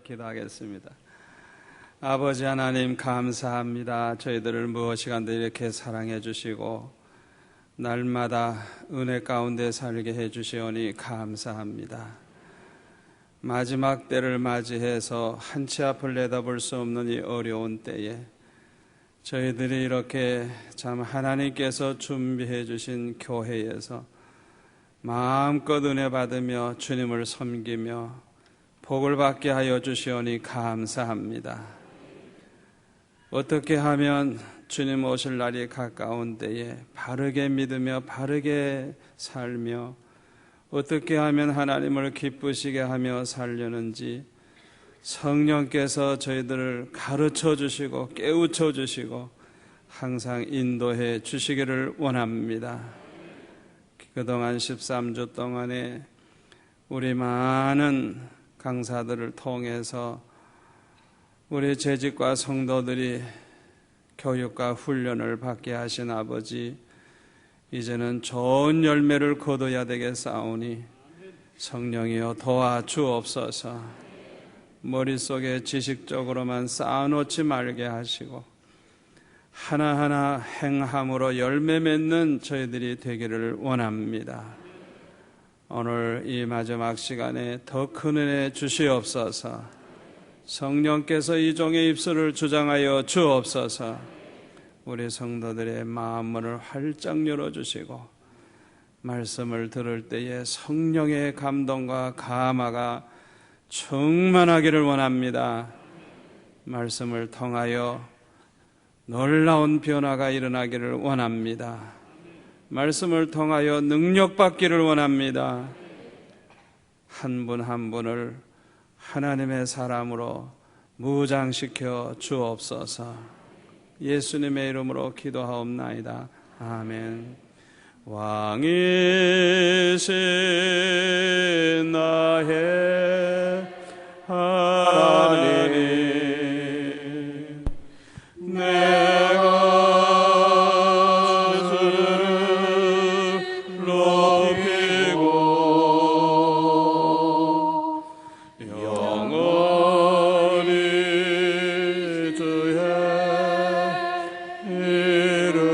기도하겠습니다. 아버지 하나님 감사합니다. 저희들을 무엇이간도 이렇게 사랑해 주시고 날마다 은혜 가운데 살게 해 주시오니 감사합니다. 마지막 때를 맞이해서 한치 앞을 내다볼 수 없는 이 어려운 때에 저희들이 이렇게 참 하나님께서 준비해 주신 교회에서 마음껏 은혜 받으며 주님을 섬기며 복을 받게 하여 주시오니 감사합니다. 어떻게 하면 주님 오실 날이 가까운 때에 바르게 믿으며 바르게 살며 어떻게 하면 하나님을 기쁘시게 하며 살려는지 성령께서 저희들을 가르쳐 주시고 깨우쳐 주시고 항상 인도해 주시기를 원합니다. 그동안 13주 동안에 우리 많은 강사들을 통해서 우리 재직과 성도들이 교육과 훈련을 받게 하신 아버지, 이제는 좋은 열매를 거둬야 되겠사오니 성령이여 도와주옵소서. 머릿속에 지식적으로만 쌓아놓지 말게 하시고 하나하나 행함으로 열매 맺는 저희들이 되기를 원합니다. 오늘 이 마지막 시간에 더 큰 은혜 주시옵소서. 성령께서 이 종의 입술을 주장하여 주옵소서. 우리 성도들의 마음문을 활짝 열어주시고 말씀을 들을 때에 성령의 감동과 감화가 충만하기를 원합니다. 말씀을 통하여 놀라운 변화가 일어나기를 원합니다. 말씀을 통하여 능력받기를 원합니다. 한 분 한 분을 하나님의 사람으로 무장시켜 주옵소서. 예수님의 이름으로 기도하옵나이다. 아멘. 왕이신 나의 하나님, 내가 주를 높이고 영원히 주의 이름을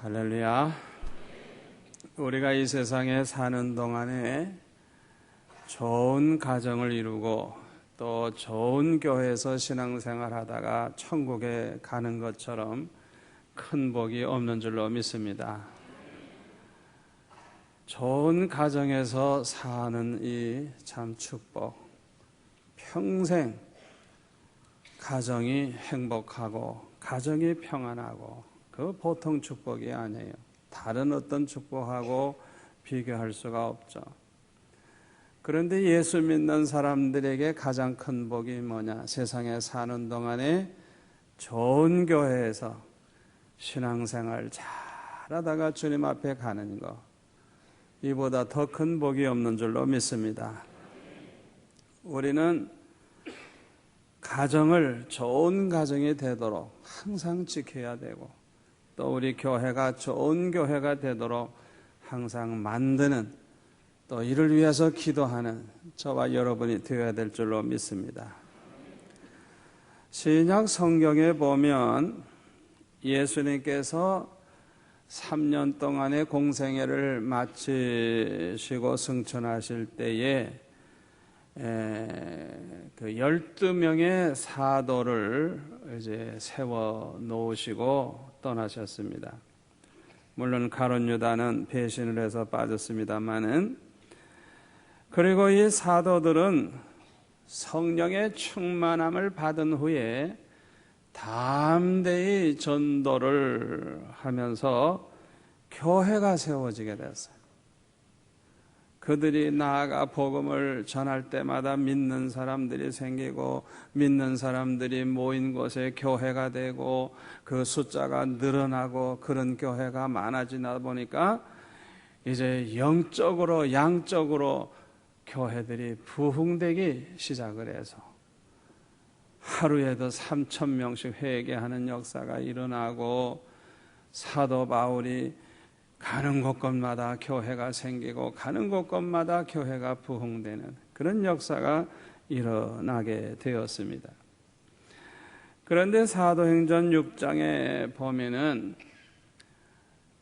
할렐루야. 우리가 이 세상에 사는 동안에 좋은 가정을 이루고 또 좋은 교회에서 신앙생활 하다가 천국에 가는 것처럼 큰 복이 없는 줄로 믿습니다. 좋은 가정에서 사는 이 참 축복, 평생 가정이 행복하고 가정이 평안하고 그 보통 축복이 아니에요. 다른 어떤 축복하고 비교할 수가 없죠. 그런데 예수 믿는 사람들에게 가장 큰 복이 뭐냐? 세상에 사는 동안에 좋은 교회에서 신앙생활 잘하다가 주님 앞에 가는 거, 이보다 더 큰 복이 없는 줄로 믿습니다. 우리는 가정을 좋은 가정이 되도록 항상 지켜야 되고, 또 우리 교회가 좋은 교회가 되도록 항상 만드는, 또 이를 위해서 기도하는 저와 여러분이 되어야 될 줄로 믿습니다. 신약 성경에 보면 예수님께서 3년 동안의 공생애를 마치시고 승천하실 때에 그 12명의 사도를 이제 세워 놓으시고 떠나셨습니다. 물론 가룟 유다는 배신을 해서 빠졌습니다마는, 그리고 이 사도들은 성령의 충만함을 받은 후에 담대히 전도를 하면서 교회가 세워지게 됐어요. 그들이 나아가 복음을 전할 때마다 믿는 사람들이 생기고, 믿는 사람들이 모인 곳에 교회가 되고, 그 숫자가 늘어나고, 그런 교회가 많아지다 보니까 이제 영적으로 양적으로 교회들이 부흥되기 시작을 해서 하루에도 3,000명씩 회개하는 역사가 일어나고, 사도 바울이 가는 곳곳마다 교회가 생기고, 가는 곳곳마다 교회가 부흥되는 그런 역사가 일어나게 되었습니다. 그런데 사도행전 6장에 보면은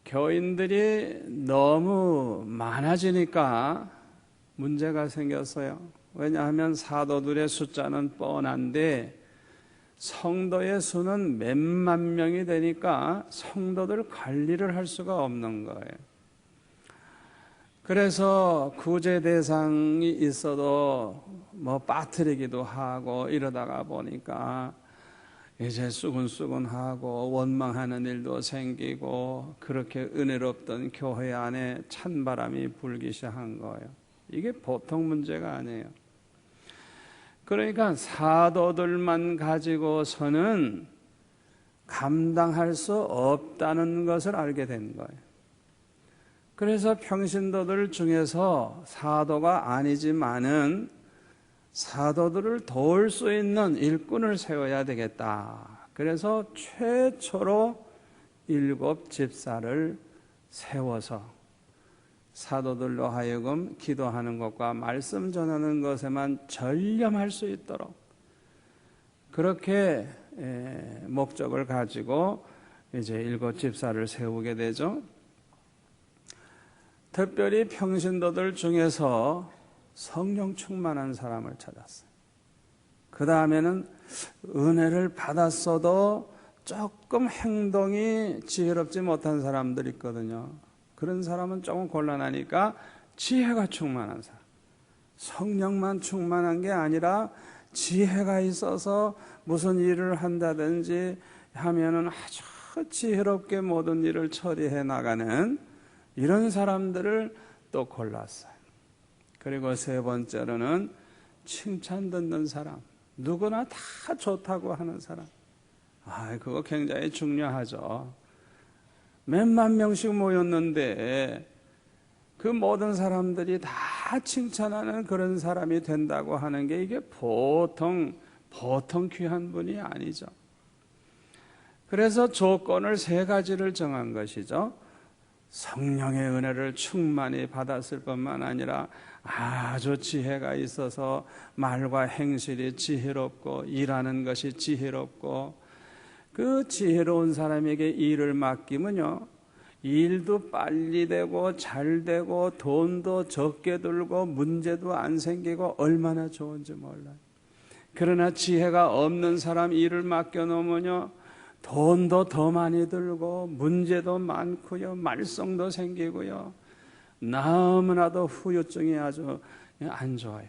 교인들이 너무 많아지니까 문제가 생겼어요. 왜냐하면 사도들의 숫자는 뻔한데 성도의 수는 몇만 명이 되니까 성도들 관리를 할 수가 없는 거예요. 그래서 구제 대상이 있어도 뭐 빠뜨리기도 하고 이러다가 보니까 이제 수근수근하고 원망하는 일도 생기고, 그렇게 은혜롭던 교회 안에 찬바람이 불기 시작한 거예요. 이게 보통 문제가 아니에요. 그러니까 사도들만 가지고서는 감당할 수 없다는 것을 알게 된 거예요. 그래서 평신도들 중에서 사도가 아니지만은 사도들을 도울 수 있는 일꾼을 세워야 되겠다. 그래서 최초로 7 집사를 세워서 사도들로 하여금 기도하는 것과 말씀 전하는 것에만 전념할 수 있도록 그렇게 목적을 가지고 이제 7 집사를 세우게 되죠. 특별히 평신도들 중에서 성령 충만한 사람을 찾았어요. 그 다음에는 은혜를 받았어도 조금 행동이 지혜롭지 못한 사람들이 있거든요. 그런 사람은 조금 곤란하니까 지혜가 충만한 사람, 성령만 충만한 게 아니라 지혜가 있어서 무슨 일을 한다든지 하면은 아주 지혜롭게 모든 일을 처리해 나가는 이런 사람들을 또 골랐어요. 그리고 세 번째로는 칭찬 듣는 사람, 누구나 다 좋다고 하는 사람. 그거 굉장히 중요하죠. 몇만 명씩 모였는데 그 모든 사람들이 다 칭찬하는 그런 사람이 된다고 하는 게 이게 보통 귀한 분이 아니죠. 그래서 조건을 3가지를 정한 것이죠. 성령의 은혜를 충만히 받았을 뿐만 아니라 아주 지혜가 있어서 말과 행실이 지혜롭고 일하는 것이 지혜롭고, 그 지혜로운 사람에게 일을 맡기면요, 일도 빨리 되고 잘 되고 돈도 적게 들고 문제도 안 생기고 얼마나 좋은지 몰라요. 그러나 지혜가 없는 사람 일을 맡겨놓으면요, 돈도 더 많이 들고 문제도 많고요, 말썽도 생기고요, 너무나도 후유증이 아주 안 좋아요.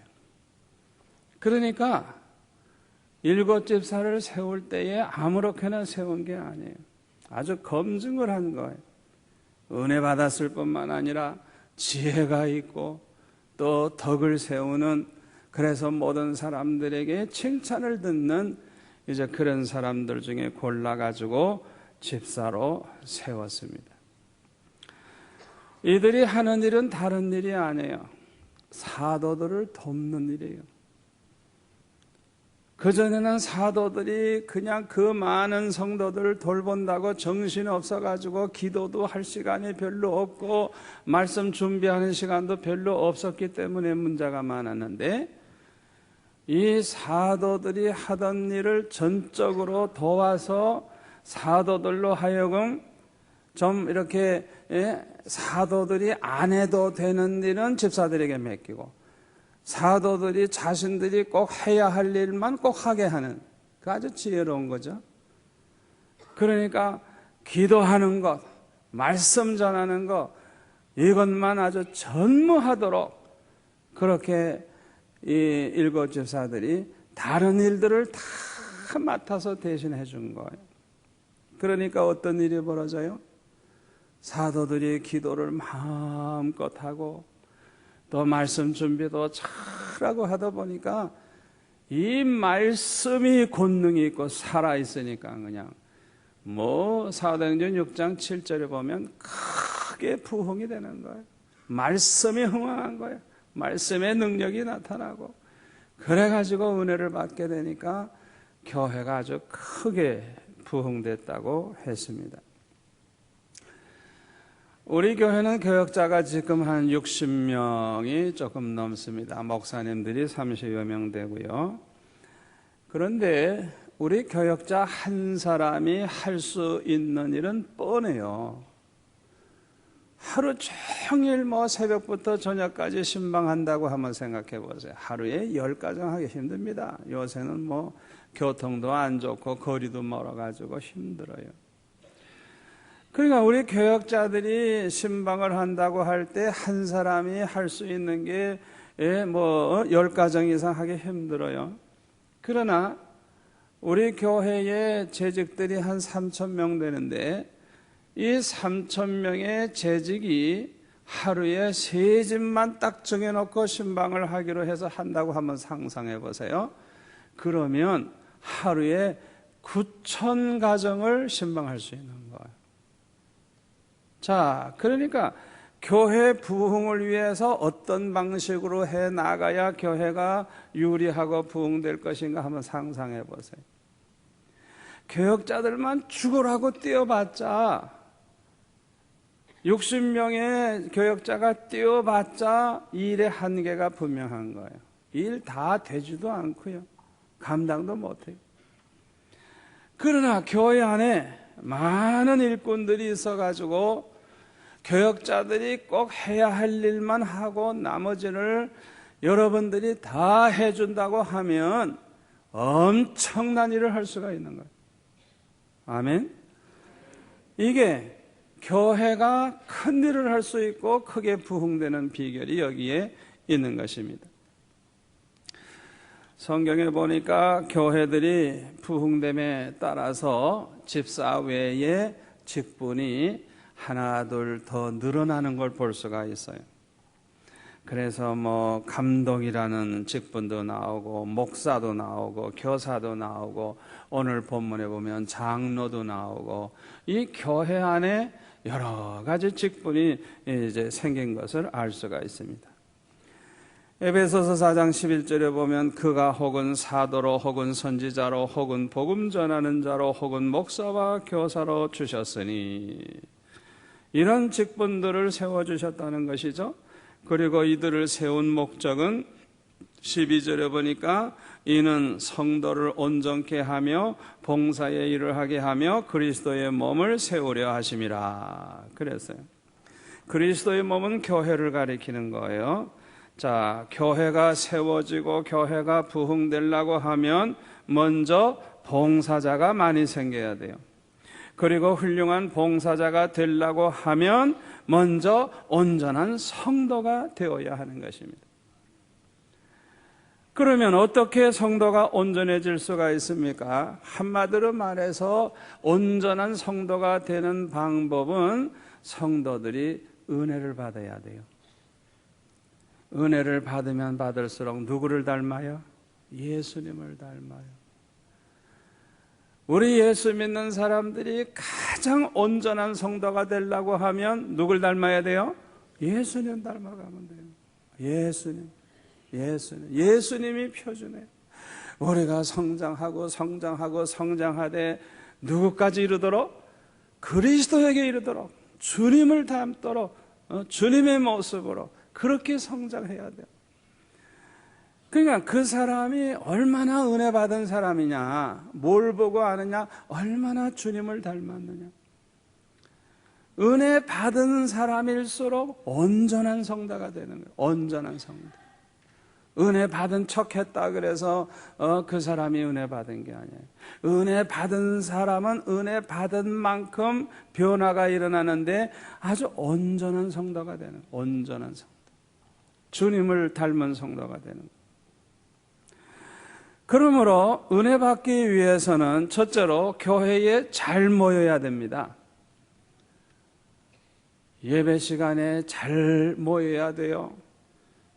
그러니까 7 집사를 세울 때에 아무렇게나 세운 게 아니에요. 아주 검증을 한 거예요. 은혜 받았을 뿐만 아니라 지혜가 있고 또 덕을 세우는, 그래서 모든 사람들에게 칭찬을 듣는 이제 그런 사람들 중에 골라가지고 집사로 세웠습니다. 이들이 하는 일은 다른 일이 아니에요. 사도들을 돕는 일이에요. 그전에는 사도들이 그냥 그 많은 성도들을 돌본다고 정신이 없어가지고 기도도 할 시간이 별로 없고 말씀 준비하는 시간도 별로 없었기 때문에 문제가 많았는데, 이 사도들이 하던 일을 전적으로 도와서 사도들로 하여금 좀 이렇게 사도들이 안 해도 되는 일은 집사들에게 맡기고, 사도들이 자신들이 꼭 해야 할 일만 꼭 하게 하는, 그 아주 지혜로운 거죠. 그러니까 기도하는 것, 말씀 전하는 것, 이것만 아주 전무하도록 그렇게 이 일곱 집사들이 다른 일들을 다 맡아서 대신해 준 거예요. 그러니까 어떤 일이 벌어져요? 사도들이 기도를 마음껏 하고 또 말씀 준비도 잘하고 하다 보니까 이 말씀이 권능이 있고 살아있으니까 그냥 사도행전 6장 7절에 보면 크게 부흥이 되는 거예요. 말씀이 흥황한 거예요. 말씀의 능력이 나타나고, 그래가지고 은혜를 받게 되니까 교회가 아주 크게 부흥됐다고 했습니다. 우리 교회는 교역자가 지금 한 60명이 조금 넘습니다. 목사님들이 30여 명 되고요. 그런데 우리 교역자 한 사람이 할 수 있는 일은 뻔해요. 하루 종일 새벽부터 저녁까지 신방한다고 한번 생각해 보세요. 하루에 10가정 하기 힘듭니다. 요새는 교통도 안 좋고 거리도 멀어가지고 힘들어요. 그러니까 우리 교역자들이 신방을 한다고 할 때 한 사람이 할 수 있는 게 10가정 이상 하기 힘들어요. 그러나 우리 교회에 재직들이 한 3,000명 되는데, 이 3,000명의 재직이 하루에 3집만 딱 정해놓고 신방을 하기로 해서 한다고 한번 상상해 보세요. 그러면 하루에 9,000가정을 신방할 수 있는 거예요. 자, 그러니까 교회 부흥을 위해서 어떤 방식으로 해 나가야 교회가 유리하고 부흥될 것인가 한번 상상해 보세요. 교역자들만 죽으라고 뛰어봤자, 60명의 교역자가 뛰어봤자 일의 한계가 분명한 거예요. 일 다 되지도 않고요. 감당도 못해요. 그러나 교회 안에 많은 일꾼들이 있어가지고 교역자들이 꼭 해야 할 일만 하고 나머지를 여러분들이 다 해준다고 하면 엄청난 일을 할 수가 있는 거예요. 아멘. 이게 교회가 큰 일을 할 수 있고 크게 부흥되는 비결이 여기에 있는 것입니다. 성경에 보니까 교회들이 부흥됨에 따라서 집사 외에 직분이 하나 둘 더 늘어나는 걸 볼 수가 있어요. 그래서 감독이라는 직분도 나오고 목사도 나오고 교사도 나오고 오늘 본문에 보면 장로도 나오고, 이 교회 안에 여러 가지 직분이 이제 생긴 것을 알 수가 있습니다. 에베소서 4장 11절에 보면 그가 혹은 사도로 혹은 선지자로 혹은 복음 전하는 자로 혹은 목사와 교사로 주셨으니, 이런 직분들을 세워주셨다는 것이죠. 그리고 이들을 세운 목적은 12절에 보니까 이는 성도를 온전케 하며 봉사의 일을 하게 하며 그리스도의 몸을 세우려 하심이라 그랬어요. 그리스도의 몸은 교회를 가리키는 거예요. 자, 교회가 세워지고 교회가 부흥되려고 하면 먼저 봉사자가 많이 생겨야 돼요. 그리고 훌륭한 봉사자가 되려고 하면 먼저 온전한 성도가 되어야 하는 것입니다. 그러면 어떻게 성도가 온전해질 수가 있습니까? 한마디로 말해서 온전한 성도가 되는 방법은 성도들이 은혜를 받아야 돼요. 은혜를 받으면 받을수록 누구를 닮아요? 예수님을 닮아요. 우리 예수 믿는 사람들이 가장 온전한 성도가 되려고 하면 누굴 닮아야 돼요? 예수님 닮아가면 돼요. 예수님이 표준이에요. 우리가 성장하되 누구까지 이르도록? 그리스도에게 이르도록, 주님을 닮도록, 주님의 모습으로 그렇게 성장해야 돼요. 그러니까 그 사람이 얼마나 은혜 받은 사람이냐, 뭘 보고 아느냐, 얼마나 주님을 닮았느냐. 은혜 받은 사람일수록 온전한 성도가 되는 거예요. 온전한 성도. 은혜 받은 척 했다 그래서 그 사람이 은혜 받은 게 아니에요. 은혜 받은 사람은 은혜 받은 만큼 변화가 일어나는데 아주 온전한 성도가 되는 거예요. 온전한 성도. 주님을 닮은 성도가 되는 거예요. 그러므로 은혜 받기 위해서는 첫째로 교회에 잘 모여야 됩니다. 예배 시간에 잘 모여야 돼요.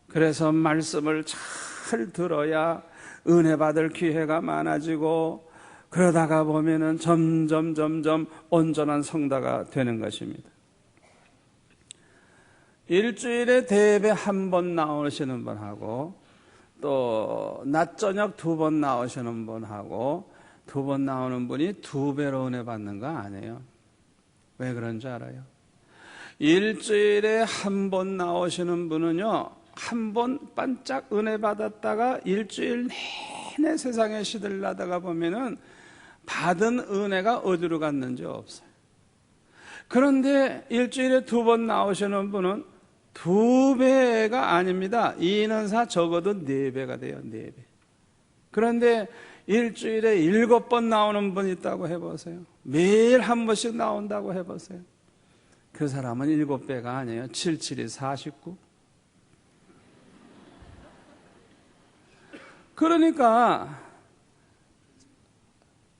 그래서 말씀을 잘 들어야 은혜 받을 기회가 많아지고, 그러다가 보면은 점점 온전한 성도가 되는 것입니다. 일주일에 대예배 한 번 나오시는 분하고 또 낮 저녁 2번 나오시는 분하고 2번 나오는 분이 2배로 은혜 받는 거 아니에요. 왜 그런 줄 알아요? 일주일에 한 번 나오시는 분은요, 한 번 반짝 은혜 받았다가 일주일 내내 세상에 시들라다가 보면은 받은 은혜가 어디로 갔는지 없어요. 그런데 일주일에 2번 나오시는 분은 2배가 아닙니다. 2는 4 적어도 4배가 돼요. 4배. 그런데 일주일에 7번 나오는 분 있다고 해보세요. 매일 한 번씩 나온다고 해보세요. 그 사람은 7배가 아니에요. 7, 7이 49. 그러니까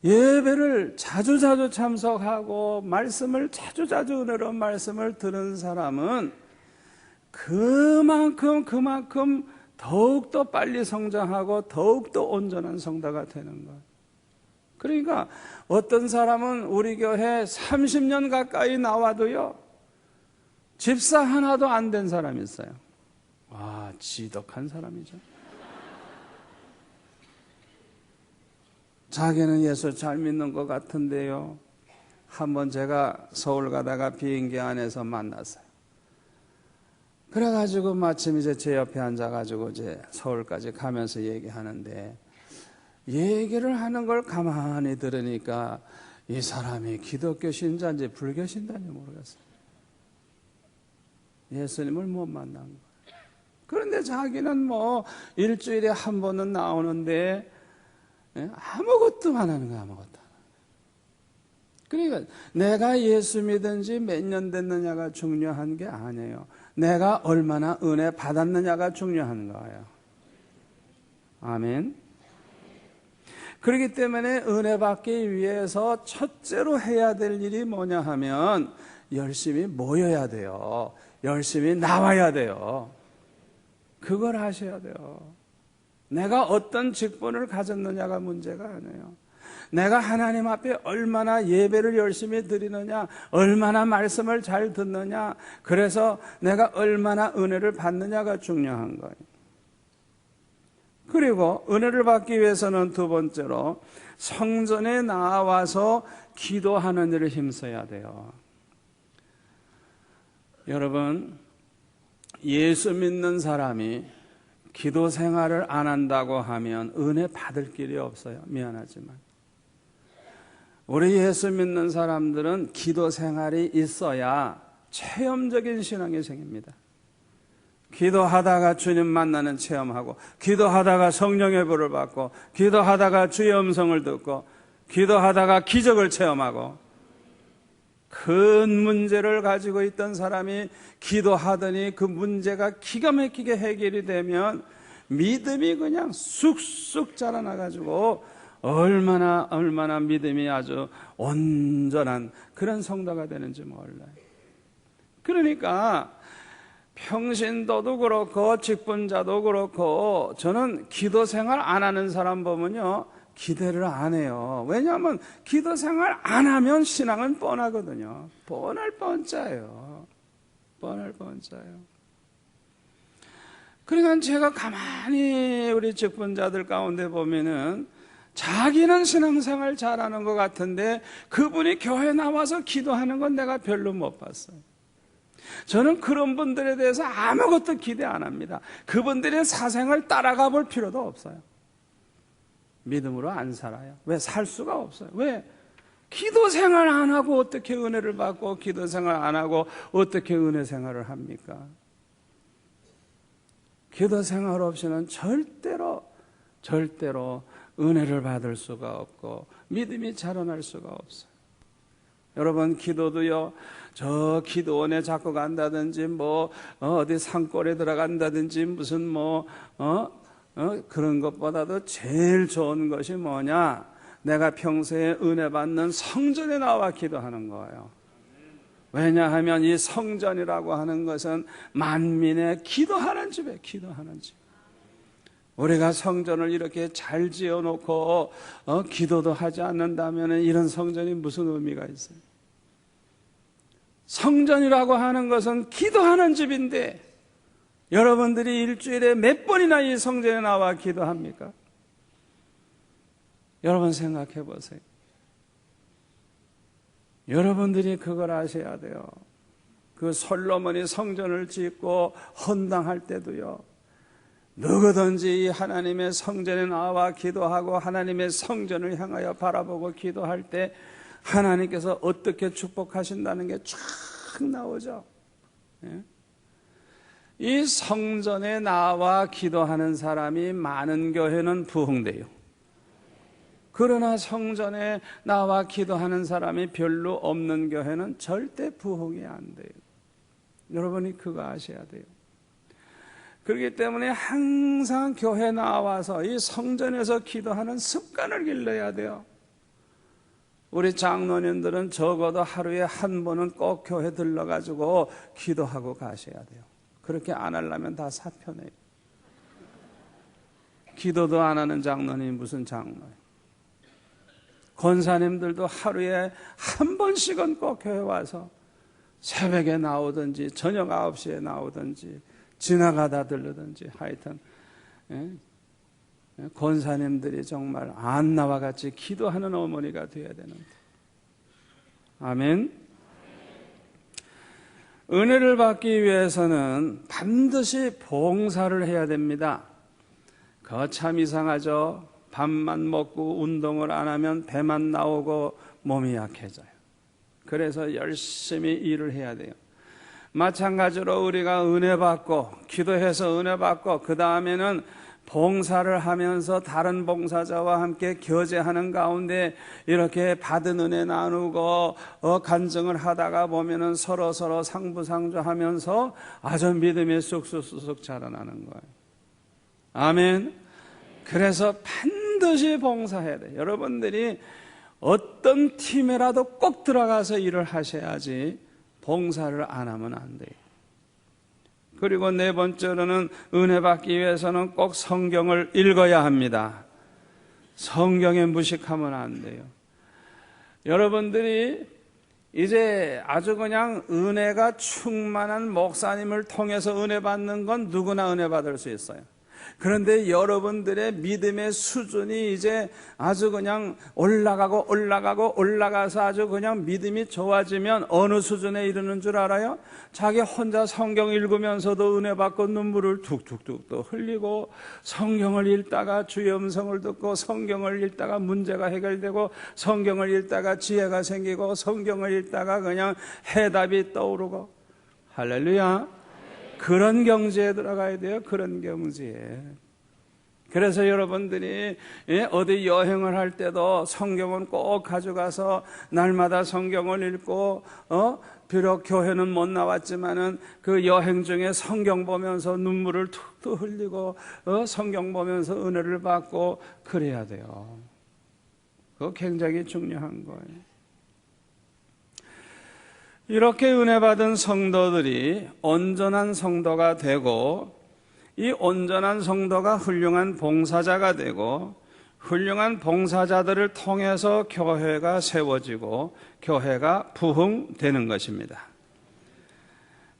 예배를 자주 참석하고 말씀을 자주 은혜로운 말씀을 들은 사람은 그만큼 더욱더 빨리 성장하고 더욱더 온전한 성도가 되는 거예요. 그러니까 어떤 사람은 우리 교회 30년 가까이 나와도요, 집사 하나도 안 된 사람이 있어요. 와, 지독한 사람이죠. 자기는 예수 잘 믿는 것 같은데요. 한번 제가 서울 가다가 비행기 안에서 만났어요. 그래가지고 마침 이제 제 옆에 앉아가지고 이제 서울까지 가면서 얘기하는데, 얘기를 하는 걸 가만히 들으니까 이 사람이 기독교 신자인지 불교 신자인지 모르겠어요. 예수님을 못 만난 거예요. 그런데 자기는 뭐 일주일에 한 번은 나오는데 아무것도 안 하는 거야, 아무것도. 그러니까 내가 예수 믿은 지 몇 년 됐느냐가 중요한 게 아니에요. 내가 얼마나 은혜 받았느냐가 중요한 거예요. 아멘. 그렇기 때문에 은혜 받기 위해서 첫째로 해야 될 일이 뭐냐 하면 열심히 모여야 돼요. 열심히 나와야 돼요. 그걸 하셔야 돼요. 내가 어떤 직분을 가졌느냐가 문제가 아니에요. 내가 하나님 앞에 얼마나 예배를 열심히 드리느냐, 얼마나 말씀을 잘 듣느냐, 그래서 내가 얼마나 은혜를 받느냐가 중요한 거예요. 그리고 은혜를 받기 위해서는 두 번째로 성전에 나와서 기도하는 일을 힘써야 돼요. 여러분, 예수 믿는 사람이 기도 생활을 안 한다고 하면 은혜 받을 길이 없어요. 미안하지만. 우리 예수 믿는 사람들은 기도 생활이 있어야 체험적인 신앙이 생깁니다. 기도하다가 주님 만나는 체험하고, 기도하다가 성령의 불을 받고, 기도하다가 주의 음성을 듣고, 기도하다가 기적을 체험하고, 큰 문제를 가지고 있던 사람이 기도하더니 그 문제가 기가 막히게 해결이 되면 믿음이 그냥 쑥쑥 자라나가지고 얼마나 믿음이 아주 온전한 그런 성도가 되는지 몰라요. 그러니까 평신도도 그렇고 직분자도 그렇고 저는 기도 생활 안 하는 사람 보면요, 기대를 안 해요. 왜냐하면 기도 생활 안 하면 신앙은 뻔하거든요. 뻔할 뻔짜예요. 뻔할 뻔짜예요. 그러니까 제가 가만히 우리 직분자들 가운데 보면은 자기는 신앙생활 잘하는 것 같은데 그분이 교회 나와서 기도하는 건 내가 별로 못 봤어요. 저는 그런 분들에 대해서 아무것도 기대 안 합니다. 그분들의 사생을 따라가 볼 필요도 없어요. 믿음으로 안 살아요. 왜? 살 수가 없어요. 왜? 기도 생활 안 하고 어떻게 은혜를 받고 기도 생활 안 하고 어떻게 은혜 생활을 합니까? 기도 생활 없이는 절대로 은혜를 받을 수가 없고 믿음이 자라날 수가 없어요. 여러분, 기도도요, 저 기도원에 자꾸 간다든지 어디 산골에 들어간다든지 무슨 그런 것보다도 제일 좋은 것이 뭐냐? 내가 평소에 은혜 받는 성전에 나와 기도하는 거예요. 왜냐하면 이 성전이라고 하는 것은 만민의 기도하는 집이에요. 기도하는 집. 우리가 성전을 이렇게 잘 지어놓고 기도도 하지 않는다면 이런 성전이 무슨 의미가 있어요? 성전이라고 하는 것은 기도하는 집인데 여러분들이 일주일에 몇 번이나 이 성전에 나와 기도합니까? 여러분 생각해 보세요. 여러분들이 그걸 아셔야 돼요. 그 솔로몬이 성전을 짓고 헌당할 때도요, 누구든지 하나님의 성전에 나와 기도하고 하나님의 성전을 향하여 바라보고 기도할 때 하나님께서 어떻게 축복하신다는 게 쫙 나오죠. 이 성전에 나와 기도하는 사람이 많은 교회는 부흥돼요. 그러나 성전에 나와 기도하는 사람이 별로 없는 교회는 절대 부흥이 안 돼요. 여러분이 그거 아셔야 돼요. 그렇기 때문에 항상 교회 나와서 이 성전에서 기도하는 습관을 길러야 돼요. 우리 장로님들은 적어도 하루에 한 번은 꼭 교회 들러가지고 기도하고 가셔야 돼요. 그렇게 안 하려면 다 사표내요. 기도도 안 하는 장로님이 무슨 장로예요? 권사님들도 하루에 한 번씩은 꼭 교회 와서 새벽에 나오든지 저녁 9시에 나오든지 지나가다 들르든지 하여튼 권사님들이 정말 안나와 같이 기도하는 어머니가 되어야 되는데. 아멘. 은혜를 받기 위해서는 반드시 봉사를 해야 됩니다. 그거 참 이상하죠. 밥만 먹고 운동을 안 하면 배만 나오고 몸이 약해져요. 그래서 열심히 일을 해야 돼요. 마찬가지로 우리가 은혜 받고 기도해서 은혜 받고 그 다음에는 봉사를 하면서 다른 봉사자와 함께 교제하는 가운데 이렇게 받은 은혜 나누고 간증을 하다가 보면은 서로 상부상조하면서 아주 믿음이 쑥쑥 자라나는 거예요. 아멘. 그래서 반드시 봉사해야 돼요. 여러분들이 어떤 팀에라도 꼭 들어가서 일을 하셔야지 봉사를 안 하면 안 돼요. 그리고 네 번째로는 은혜 받기 위해서는 꼭 성경을 읽어야 합니다. 성경에 무식하면 안 돼요. 여러분들이 이제 아주 그냥 은혜가 충만한 목사님을 통해서 은혜 받는 건 누구나 은혜 받을 수 있어요. 그런데 여러분들의 믿음의 수준이 이제 아주 그냥 올라가서 아주 그냥 믿음이 좋아지면 어느 수준에 이르는 줄 알아요? 자기 혼자 성경 읽으면서도 은혜 받고 눈물을 툭툭툭 또 흘리고 성경을 읽다가 주의 음성을 듣고 성경을 읽다가 문제가 해결되고 성경을 읽다가 지혜가 생기고 성경을 읽다가 그냥 해답이 떠오르고. 할렐루야. 그런 경지에 들어가야 돼요. 그런 경지에. 그래서 여러분들이 어디 여행을 할 때도 성경은 꼭 가져가서 날마다 성경을 읽고 비록 교회는 못 나왔지만은 그 여행 중에 성경 보면서 눈물을 툭툭 흘리고 성경 보면서 은혜를 받고 그래야 돼요. 그거 굉장히 중요한 거예요. 이렇게 은혜 받은 성도들이 온전한 성도가 되고 이 온전한 성도가 훌륭한 봉사자가 되고 훌륭한 봉사자들을 통해서 교회가 세워지고 교회가 부흥되는 것입니다.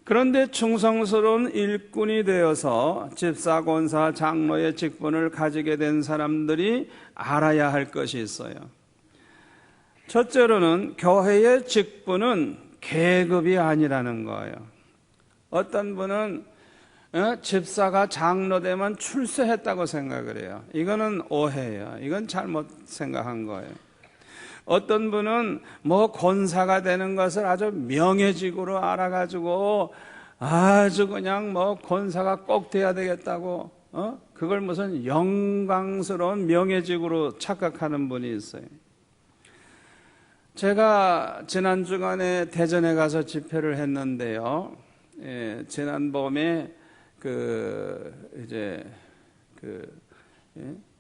그런데 충성스러운 일꾼이 되어서 집사, 권사, 장로의 직분을 가지게 된 사람들이 알아야 할 것이 있어요. 첫째로는 교회의 직분은 계급이 아니라는 거예요. 어떤 분은 집사가 장로 되면 출세했다고 생각을 해요. 이거는 오해예요. 이건 잘못 생각한 거예요. 어떤 분은 권사가 되는 것을 아주 명예직으로 알아가지고 아주 그냥 권사가 꼭 돼야 되겠다고 그걸 무슨 영광스러운 명예직으로 착각하는 분이 있어요. 제가 지난 주간에 대전에 가서 집회를 했는데요. 지난 봄에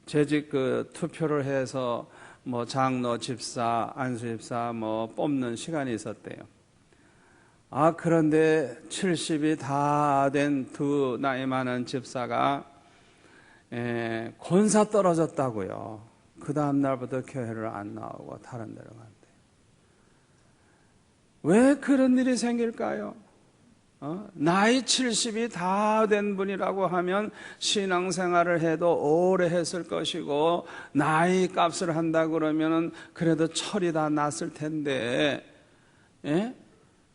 재직 투표를 해서 장로, 집사, 안수집사 뽑는 시간이 있었대요. 그런데 70이 다 된 두 나이 많은 집사가 권사 떨어졌다고요. 그 다음 날부터 교회를 안 나오고 다른 데로 간대요. 왜 그런 일이 생길까요? 나이 70이 다 된 분이라고 하면 신앙생활을 해도 오래 했을 것이고 나이 값을 한다 그러면 그래도 철이 다 났을 텐데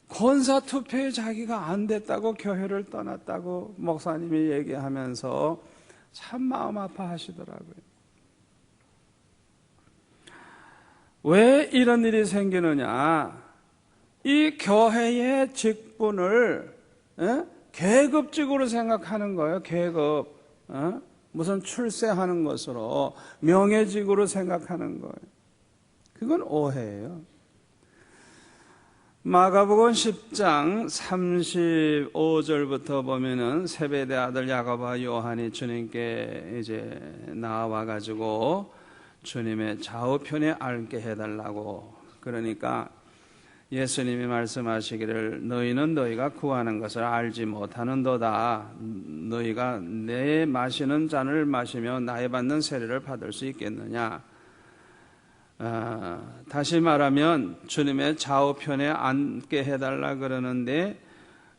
권사 투표에 자기가 안 됐다고 교회를 떠났다고 목사님이 얘기하면서 참 마음 아파하시더라고요. 왜 이런 일이 생기느냐? 이 교회의 직분을 계급직으로 생각하는 거예요. 계급. 무슨 출세하는 것으로 명예직으로 생각하는 거예요. 그건 오해예요. 마가복음 10장 35절부터 보면은 세베대 아들 야고보와 요한이 주님께 이제 나와 가지고 주님의 좌우편에 앉게 해달라고, 그러니까 예수님이 말씀하시기를 너희는 너희가 구하는 것을 알지 못하는도다. 너희가 내 마시는 잔을 마시며 나의 받는 세례를 받을 수 있겠느냐. 다시 말하면 주님의 좌우편에 앉게 해달라 그러는데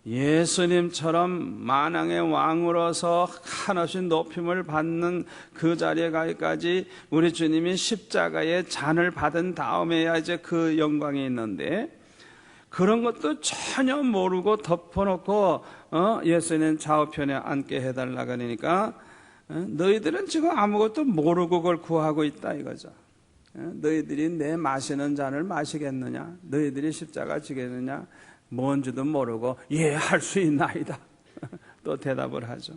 예수님처럼 만왕의 왕으로서 한없이 높임을 받는 그 자리에 가기까지 우리 주님이 십자가의 잔을 받은 다음에야 이제 그 영광이 있는데, 그런 것도 전혀 모르고 덮어놓고 예수님 좌우편에 앉게 해달라 그러니까 너희들은 지금 아무것도 모르고 그걸 구하고 있다 이거죠. 너희들이 내 마시는 잔을 마시겠느냐? 너희들이 십자가 지겠느냐? 뭔지도 모르고 예, 할 수 있나이다. 또 대답을 하죠.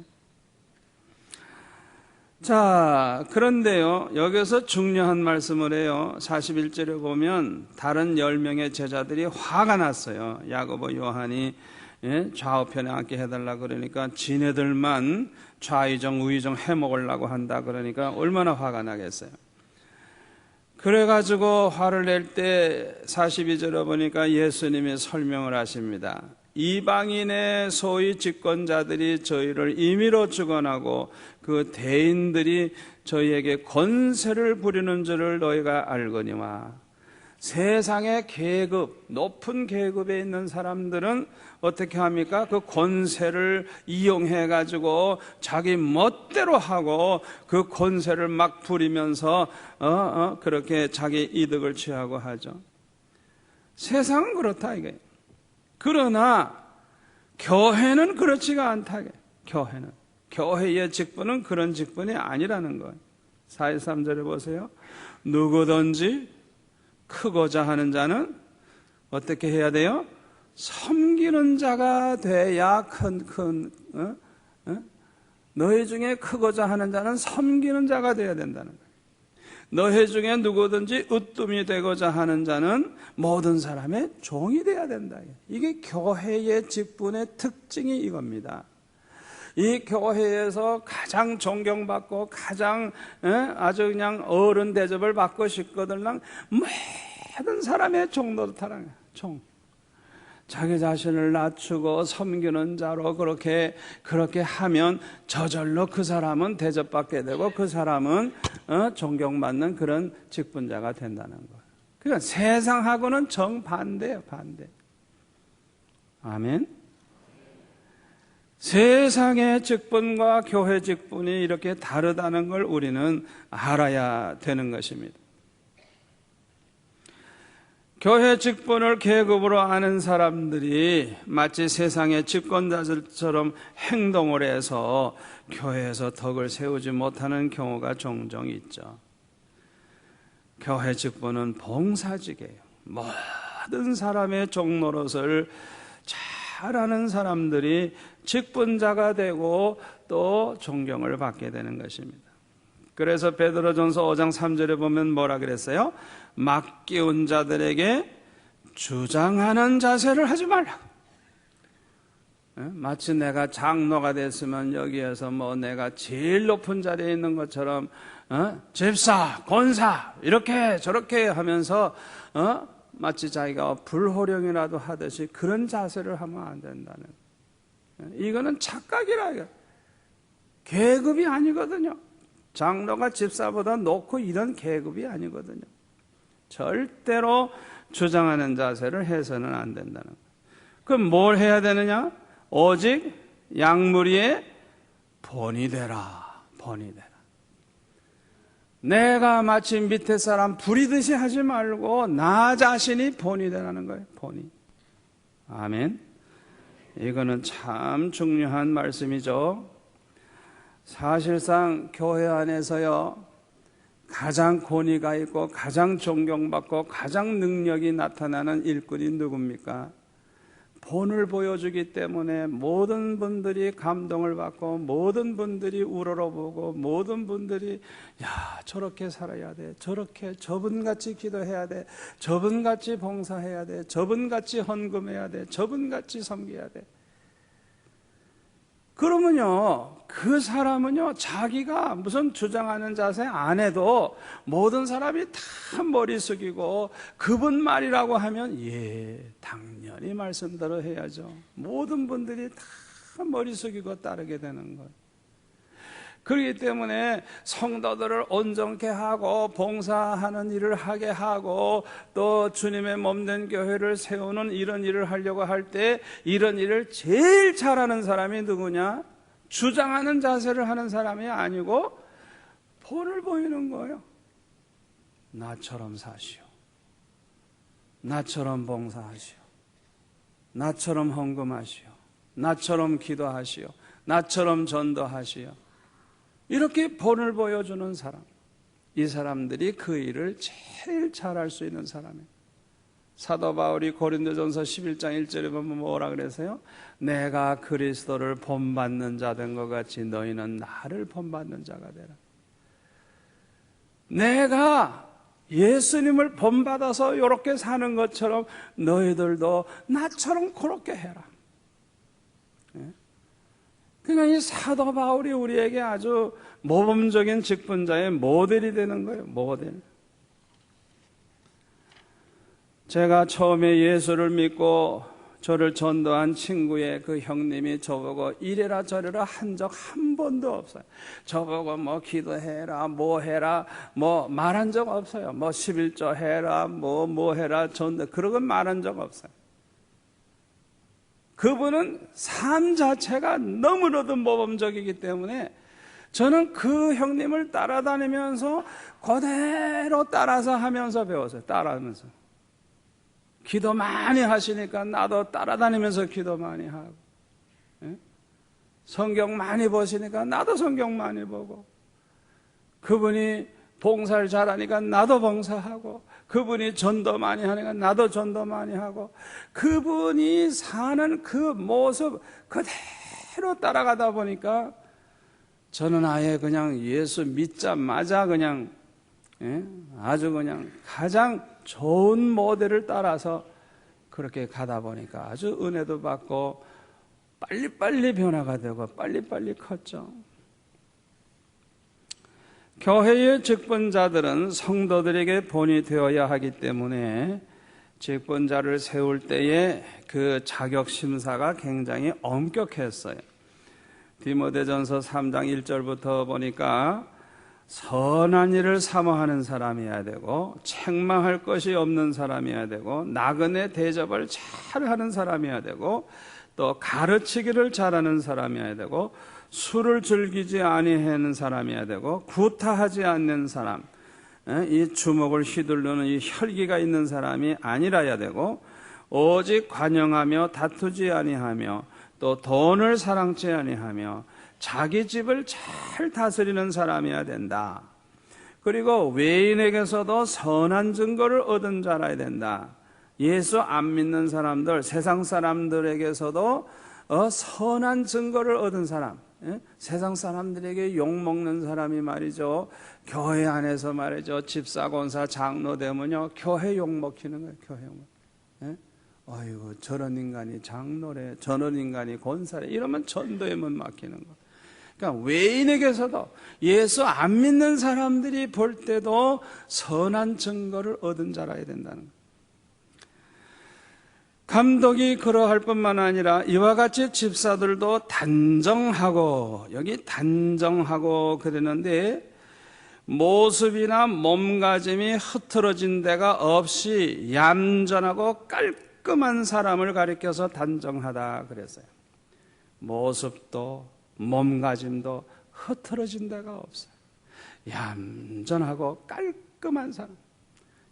자, 그런데요, 여기서 중요한 말씀을 해요. 41절에 보면 다른 10명의 제자들이 화가 났어요. 야고보, 요한이 좌우편에 앉게 해달라 그러니까 지네들만 좌의정 우의정 해먹으려고 한다 그러니까 얼마나 화가 나겠어요. 그래가지고 화를 낼 때 42절에 보니까 예수님이 설명을 하십니다. 이방인의 소위 집권자들이 저희를 임의로 주관하고 그 대인들이 저희에게 권세를 부리는 줄을 너희가 알거니와. 세상의 계급, 높은 계급에 있는 사람들은 어떻게 합니까? 그 권세를 이용해 가지고 자기 멋대로 하고 그 권세를 막 부리면서 그렇게 자기 이득을 취하고 하죠. 세상은 그렇다 이게. 그러나 교회는 그렇지가 않다. 교회의 직분은 그런 직분이 아니라는 거예요. 43절에 보세요. 누구든지 크고자 하는 자는 어떻게 해야 돼요? 섬기는 자가 돼야 너희 중에 크고자 하는 자는 섬기는 자가 돼야 된다는 거예요. 너희 중에 누구든지 으뜸이 되고자 하는 자는 모든 사람의 종이 돼야 된다. 이게 교회의 직분의 특징이 이겁니다. 이 교회에서 가장 존경받고 가장 아주 그냥 어른 대접을 받고 싶거든 모든 사람의 종 노릇하라는 종. 자기 자신을 낮추고 섬기는 자로 그렇게 하면 저절로 그 사람은 대접받게 되고 그 사람은 존경받는 그런 직분자가 된다는 거예요. 그러니까 세상하고는 정반대예요, 반대. 아멘. 세상의 직분과 교회 직분이 이렇게 다르다는 걸 우리는 알아야 되는 것입니다. 교회 직분을 계급으로 아는 사람들이 마치 세상의 집권자들처럼 행동을 해서 교회에서 덕을 세우지 못하는 경우가 종종 있죠. 교회 직분은 봉사직이에요. 모든 사람의 종노릇을 잘하는 사람들이 직분자가 되고 또 존경을 받게 되는 것입니다. 그래서 베드로전서 5장 3절에 보면 뭐라 그랬어요? 맡기운 자들에게 주장하는 자세를 하지 말라. 마치 내가 장로가 됐으면 여기에서 뭐 내가 제일 높은 자리에 있는 것처럼 집사, 권사 이렇게 저렇게 하면서 마치 자기가 불호령이라도 하듯이 그런 자세를 하면 안 된다는 거예요. 이거는 착각이라. 계급이 아니거든요. 장로가 집사보다 높고 이런 계급이 아니거든요. 절대로 주장하는 자세를 해서는 안 된다는 거예요. 그럼 뭘 해야 되느냐? 오직 양무리의 본이 되라. 본이 되라. 내가 마치 밑에 사람 부리듯이 하지 말고 나 자신이 본이 되라는 거예요. 본이. 아멘. 이거는 참 중요한 말씀이죠. 사실상 교회 안에서요, 가장 권위가 있고 가장 존경받고 가장 능력이 나타나는 일꾼이 누굽니까? 본을 보여주기 때문에 모든 분들이 감동을 받고 모든 분들이 우러러보고 모든 분들이 야, 저렇게 살아야 돼, 저렇게 저분같이 기도해야 돼, 저분같이 봉사해야 돼, 저분같이 헌금해야 돼, 저분같이 섬겨야 돼. 그러면요, 그 사람은요, 자기가 무슨 주장하는 자세 안 해도 모든 사람이 다 머리 숙이고 그분 말이라고 하면 예, 당연히 말씀대로 해야죠. 모든 분들이 다 머리 숙이고 따르게 되는 거예요. 그렇기 때문에 성도들을 온전케 하고 봉사하는 일을 하게 하고 또 주님의 몸된 교회를 세우는 이런 일을 하려고 할 때 이런 일을 제일 잘하는 사람이 누구냐? 주장하는 자세를 하는 사람이 아니고 본을 보이는 거예요. 나처럼 사시오. 나처럼 봉사하시오. 나처럼 헌금하시오. 나처럼 기도하시오. 나처럼 전도하시오. 이렇게 본을 보여주는 사람, 이 사람들이 그 일을 제일 잘할 수 있는 사람이에요. 사도 바울이 고린도전서 11장 1절에 보면 뭐라 그랬어요? 내가 그리스도를 본받는 자 된 것 같이 너희는 나를 본받는 자가 되라. 내가 예수님을 본받아서 이렇게 사는 것처럼 너희들도 나처럼 그렇게 해라. 그러니까 이 사도 바울이 우리에게 아주 모범적인 직분자의 모델이 되는 거예요. 모델. 제가 처음에 예수를 믿고 저를 전도한 친구의 그 형님이 저보고 이래라 저래라 한 적 한 번도 없어요. 저보고 뭐 기도해라 뭐 해라 뭐 말한 적 없어요. 뭐 11조 해라 뭐 해라 전도 그런 건 말한 적 없어요. 그분은 삶 자체가 너무나도 모범적이기 때문에 저는 그 형님을 따라다니면서 그대로 따라서 하면서 배웠어요. 따라하면서. 기도 많이 하시니까 나도 따라다니면서 기도 많이 하고, 성경 많이 보시니까 나도 성경 많이 보고, 그분이 봉사를 잘하니까 나도 봉사하고, 그분이 전도 많이 하니까 나도 전도 많이 하고, 그분이 사는 그 모습 그대로 따라가다 보니까 저는 아예 그냥 예수 믿자마자 그냥 아주 그냥 가장 좋은 모델을 따라서 그렇게 가다 보니까 아주 은혜도 받고 빨리빨리 변화가 되고 빨리빨리 컸죠. 교회의 직분자들은 성도들에게 본이 되어야 하기 때문에 직분자를 세울 때에 그 자격 심사가 굉장히 엄격했어요. 디모데전서 3장 1절부터 보니까 선한 일을 사모하는 사람이어야 되고, 책망할 것이 없는 사람이어야 되고, 나그네 대접을 잘하는 사람이어야 되고, 또 가르치기를 잘하는 사람이어야 되고, 술을 즐기지 아니하는 사람이어야 되고, 구타하지 않는 사람, 이 주먹을 휘두르는 이 혈기가 있는 사람이 아니라야 되고, 오직 관용하며 다투지 아니하며, 또 돈을 사랑치 아니하며, 자기 집을 잘 다스리는 사람이어야 된다. 그리고 외인에게서도 선한 증거를 얻은 자라야 된다. 예수 안 믿는 사람들, 세상 사람들에게서도 선한 증거를 얻은 사람, 세상 사람들에게 욕먹는 사람이 말이죠, 교회 안에서 말이죠, 집사, 권사, 장로 되면요, 교회 욕먹히는 거예요. 교회 욕먹. 아이고, 저런 인간이 장로래, 저런 인간이 권사래, 이러면 전도에 못 막히는 거. 그러니까 외인에게서도, 예수 안 믿는 사람들이 볼 때도 선한 증거를 얻은 자라야 된다는 거예요. 감독이 그러할 뿐만 아니라 이와 같이 집사들도 단정하고, 여기 단정하고 그랬는데, 모습이나 몸가짐이 흐트러진 데가 없이 얌전하고 깔끔한 사람을 가리켜서 단정하다 그랬어요. 모습도 몸가짐도 흐트러진 데가 없어요. 얌전하고 깔끔한 사람.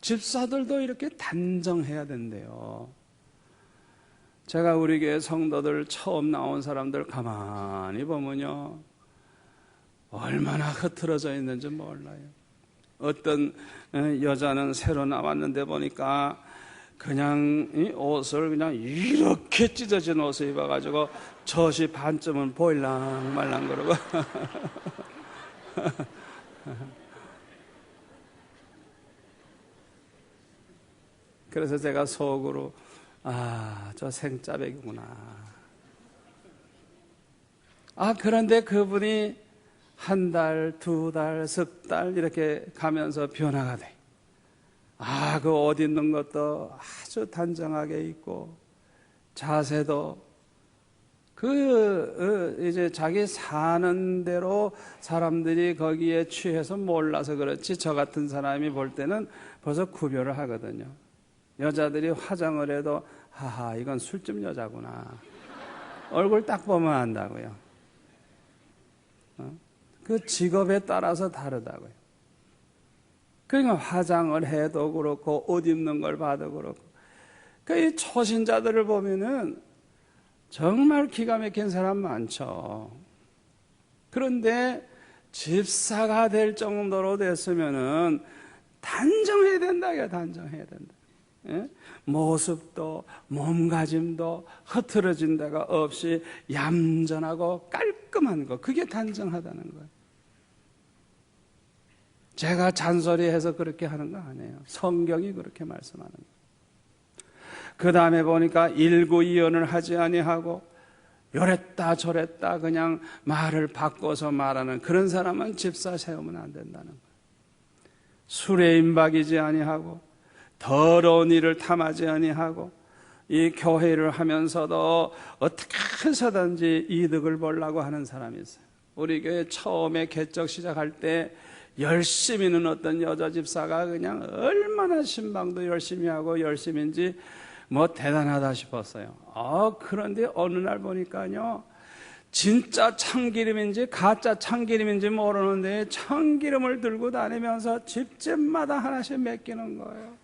집사들도 이렇게 단정해야 된대요. 제가 우리 교회 성도들 처음 나온 사람들 가만히 보면요, 얼마나 흐트러져 있는지 몰라요. 어떤 여자는 새로 나왔는데 보니까 그냥 이 옷을 그냥 이렇게 찢어진 옷을 입어가지고 젖이 반쯤은 보일랑 말랑 그러고 그래서 제가 속으로 저 생짜배기구나. 그런데 그분이 한 달, 두 달, 석 달 이렇게 가면서 변화가 돼. 그 옷 입는 것도 아주 단정하게 입고, 자세도 이제 자기 사는 대로 사람들이 거기에 취해서 몰라서 그렇지, 저 같은 사람이 볼 때는 벌써 구별을 하거든요. 여자들이 화장을 해도 이건 술집 여자구나. 얼굴 딱 보면 안다고요. 그 직업에 따라서 다르다고요. 그러니까 화장을 해도 그렇고 옷 입는 걸 봐도 그렇고, 이 초신자들을 보면은 정말 기가 막힌 사람 많죠. 그런데 집사가 될 정도로 됐으면은 단정해야 된다. 단정해야 된다. 모습도 몸가짐도 흐트러진 데가 없이 얌전하고 깔끔한 거, 그게 단정하다는 거예요. 제가 잔소리해서 그렇게 하는 거 아니에요. 성경이 그렇게 말씀하는 거예요. 그 다음에 보니까 일구이연을 하지 아니하고 요랬다 저랬다 그냥 말을 바꿔서 말하는 그런 사람은 집사 세우면 안 된다는 거예요. 술에 임박이지 아니하고 더러운 일을 탐하지 아니하고, 이 교회를 하면서도 어떻게 해서든지 이득을 보려고 하는 사람이 있어요. 우리 교회 처음에 개척 시작할 때 열심히는 어떤 여자 집사가 그냥 얼마나 신방도 열심히 하고 열심인지 대단하다 싶었어요. 그런데 어느 날 보니까요, 진짜 참기름인지 가짜 참기름인지 모르는데 참기름을 들고 다니면서 집집마다 하나씩 맡기는 거예요.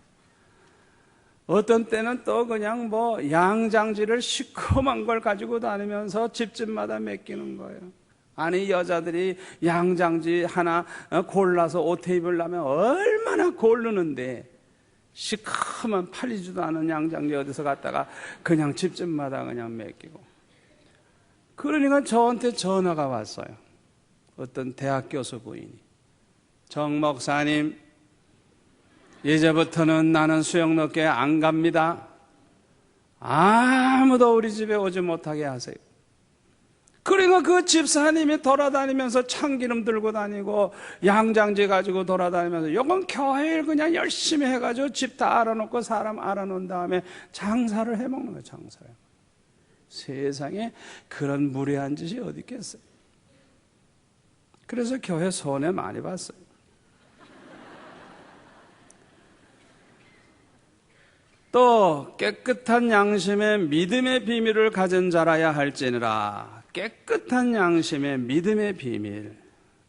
어떤 때는 또 그냥 양장지를 시커먼 걸 가지고 다니면서 집집마다 맡기는 거예요. 아니, 여자들이 양장지 하나 골라서 옷에 입으려면 얼마나 고르는데, 시커먼 팔리지도 않은 양장지 어디서 갖다가 그냥 집집마다 그냥 맡기고. 그러니까 저한테 전화가 왔어요. 어떤 대학 교수 부인이. 정 목사님, 이제부터는 나는 수영로교회 안 갑니다. 아무도 우리 집에 오지 못하게 하세요. 그러니까 그 집사님이 돌아다니면서 참기름 들고 다니고 양장지 가지고 돌아다니면서 요건 교회를 그냥 열심히 해가지고 집 다 알아놓고 사람 알아놓은 다음에 장사를 해먹는 거예요. 장사를. 세상에 그런 무례한 짓이 어디 있겠어요. 그래서 교회 손해 많이 봤어요. 또 깨끗한 양심의 믿음의 비밀을 가진 자라야 할지니라. 깨끗한 양심의 믿음의 비밀.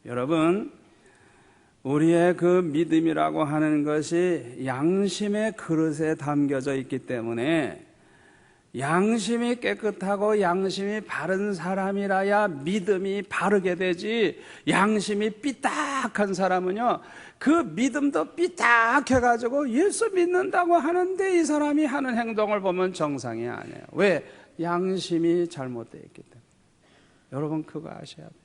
여러분, 우리의 그 믿음이라고 하는 것이 양심의 그릇에 담겨져 있기 때문에 양심이 깨끗하고 양심이 바른 사람이라야 믿음이 바르게 되지, 양심이 삐딱한 사람은요, 그 믿음도 삐딱해가지고 예수 믿는다고 하는데 이 사람이 하는 행동을 보면 정상이 아니에요. 왜? 양심이 잘못되어 있기 때문에. 여러분 그거 아셔야 돼요.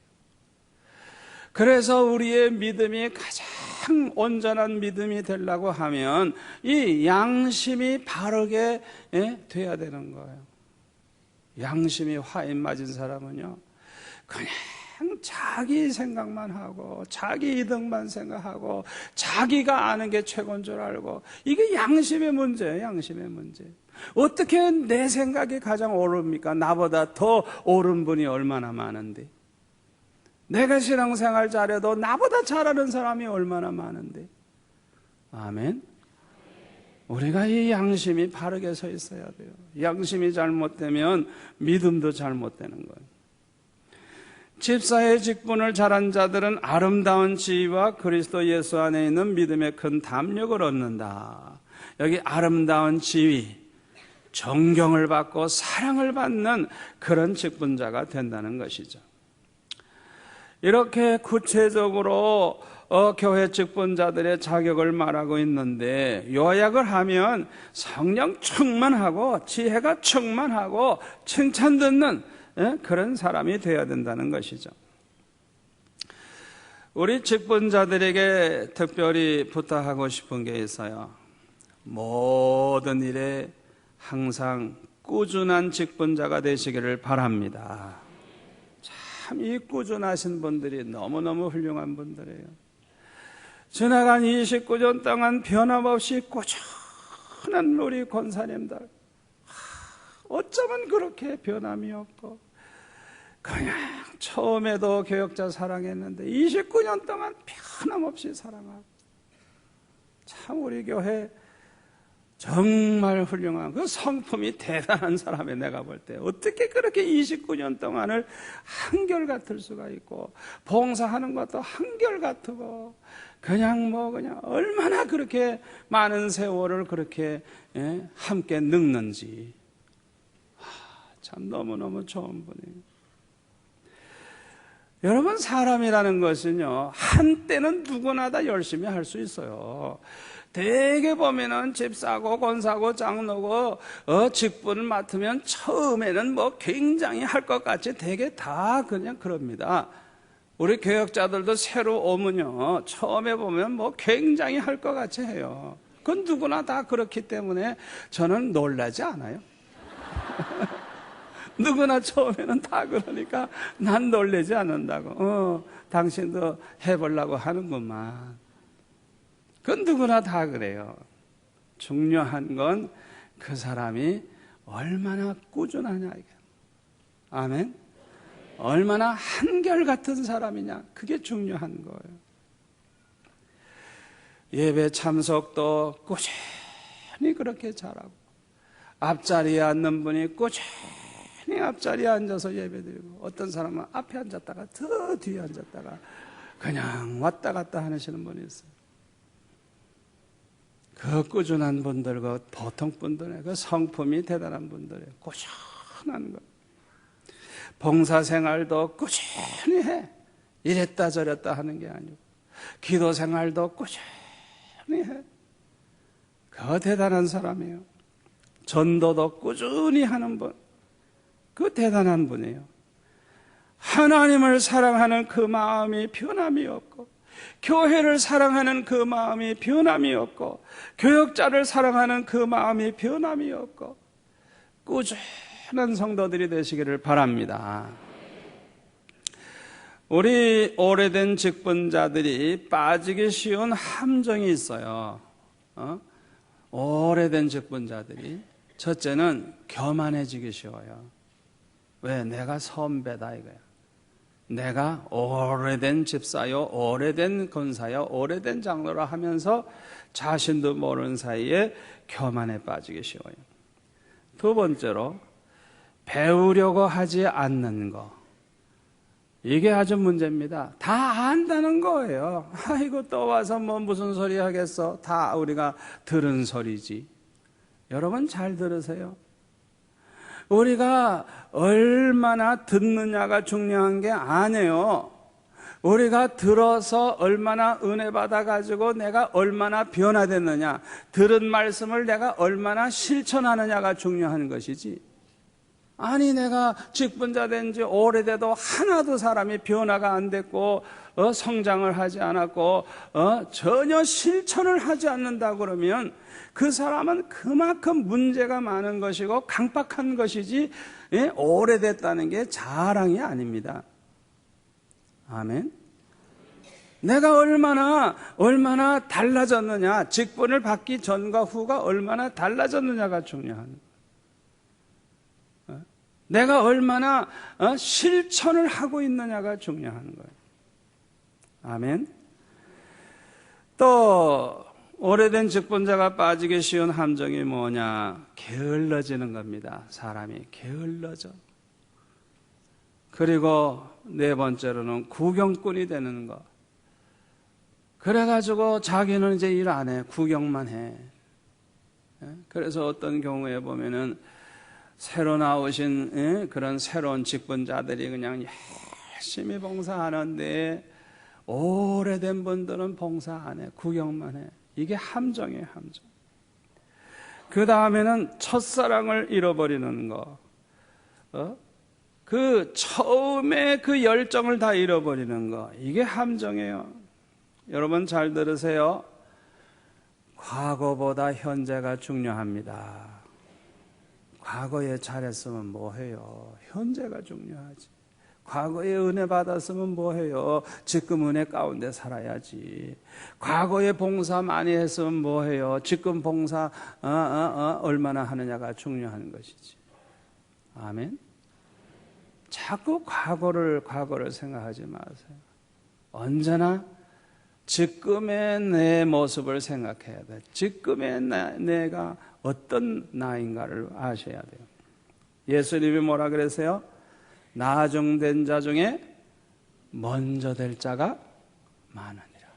그래서 우리의 믿음이 가장 온전한 믿음이 되려고 하면 이 양심이 바르게 돼야 되는 거예요. 양심이 화인 맞은 사람은요, 그냥 자기 생각만 하고 자기 이득만 생각하고 자기가 아는 게 최고인 줄 알고, 이게 양심의 문제예요. 양심의 문제. 어떻게 내 생각이 가장 옳습니까? 나보다 더 옳은 분이 얼마나 많은데, 내가 신앙생활 잘해도 나보다 잘하는 사람이 얼마나 많은데. 아멘. 우리가 이 양심이 바르게 서 있어야 돼요. 양심이 잘못되면 믿음도 잘못되는 거예요. 집사의 직분을 잘한 자들은 아름다운 지위와 그리스도 예수 안에 있는 믿음의 큰 담력을 얻는다. 여기 아름다운 지위, 존경을 받고 사랑을 받는 그런 직분자가 된다는 것이죠. 이렇게 구체적으로 교회 직분자들의 자격을 말하고 있는데, 요약을 하면 성령 충만하고 지혜가 충만하고 칭찬 듣는 그런 사람이 되어야 된다는 것이죠. 우리 직분자들에게 특별히 부탁하고 싶은 게 있어요. 모든 일에 항상 꾸준한 직분자가 되시기를 바랍니다. 참 이 꾸준하신 분들이 너무너무 훌륭한 분들이에요. 지나간 29년 동안 변함없이 꾸준한 우리 권사님들, 어쩌면 그렇게 변함이 없고 그냥 처음에도 교역자 사랑했는데 29년 동안 변함없이 사랑하고, 참 우리 교회 정말 훌륭한 그 성품이 대단한 사람에 내가 볼 때 어떻게 그렇게 29년 동안을 한결같을 수가 있고, 봉사하는 것도 한결같고, 그냥 얼마나 그렇게 많은 세월을 그렇게 함께 늙는지, 참 너무너무 좋은 분이에요. 여러분, 사람이라는 것은요, 한때는 누구나 다 열심히 할 수 있어요. 대개 보면은 집사고 권사고 장로고 직분을 맡으면 처음에는 굉장히 할 것 같이 대개 다 그냥 그럽니다. 우리 교역자들도 새로 오면요, 처음에 보면 굉장히 할 것 같이 해요. 그건 누구나 다 그렇기 때문에 저는 놀라지 않아요. 누구나 처음에는 다 그러니까 난 놀라지 않는다고. 당신도 해보려고 하는구만. 그건 누구나 다 그래요. 중요한 건 그 사람이 얼마나 꾸준하냐, 이게. 아멘. 얼마나 한결같은 사람이냐, 그게 중요한 거예요. 예배 참석도 꾸준히 그렇게 잘하고, 앞자리에 앉는 분이 꾸준히 앞자리에 앉아서 예배드리고, 어떤 사람은 앞에 앉았다가 더 뒤에 앉았다가 그냥 왔다 갔다 하시는 분이 있어요. 그 꾸준한 분들, 그 보통 분들의 그 성품이 대단한 분들이에요. 꾸준한 것. 봉사생활도 꾸준히 해. 이랬다 저랬다 하는 게 아니고, 기도생활도 꾸준히 해. 그 대단한 사람이에요. 전도도 꾸준히 하는 분, 그 대단한 분이에요. 하나님을 사랑하는 그 마음이 변함이 없고, 교회를 사랑하는 그 마음이 변함이 없고, 교역자를 사랑하는 그 마음이 변함이 없고, 꾸준한 성도들이 되시기를 바랍니다. 우리 오래된 직분자들이 빠지기 쉬운 함정이 있어요. 오래된 직분자들이 첫째는 교만해지기 쉬워요. 왜? 내가 선배다 이거야. 내가 오래된 집사요, 오래된 권사요, 오래된 장로라 하면서 자신도 모르는 사이에 교만에 빠지기 쉬워요. 두 번째로 배우려고 하지 않는 거. 이게 아주 문제입니다. 다 안다는 거예요. 아이고 또 와서 뭐 무슨 소리 하겠어. 다 우리가 들은 소리지. 여러분 잘 들으세요. 우리가 얼마나 듣느냐가 중요한 게 아니에요. 우리가 들어서 얼마나 은혜 받아가지고 내가 얼마나 변화됐느냐, 들은 말씀을 내가 얼마나 실천하느냐가 중요한 것이지. 아니 내가 직분자 된 지 오래돼도 하나도 사람이 변화가 안 됐고 성장을 하지 않았고 전혀 실천을 하지 않는다 그러면 그 사람은 그만큼 문제가 많은 것이고 강박한 것이지 오래됐다는 게 자랑이 아닙니다. 아멘. 내가 얼마나 달라졌느냐, 직분을 받기 전과 후가 얼마나 달라졌느냐가 중요한 거예요. 내가 얼마나 실천을 하고 있느냐가 중요한 거예요. 아멘. 또 오래된 직분자가 빠지기 쉬운 함정이 뭐냐? 게을러지는 겁니다. 사람이 게을러져. 그리고 네 번째로는 구경꾼이 되는 거. 그래가지고 자기는 이제 일 안 해. 구경만 해. 그래서 어떤 경우에 보면은 새로 나오신 그런 새로운 직분자들이 그냥 열심히 봉사하는데 오래된 분들은 봉사 안 해. 구경만 해. 이게 함정이에요. 함정. 그 다음에는 첫사랑을 잃어버리는 거. 그 처음에 그 열정을 다 잃어버리는 거. 이게 함정이에요. 여러분 잘 들으세요. 과거보다 현재가 중요합니다. 과거에 잘했으면 뭐해요? 현재가 중요하지. 과거에 은혜 받았으면 뭐해요? 지금 은혜 가운데 살아야지. 과거에 봉사 많이 했으면 뭐해요? 지금 봉사 얼마나 하느냐가 중요한 것이지. 아멘. 자꾸 과거를 생각하지 마세요. 언제나 지금의 내 모습을 생각해야 돼. 지금의 내가 어떤 나인가를 아셔야 돼요. 예수님이 뭐라 그랬어요? 나중된 자 중에 먼저 될 자가 많으니라.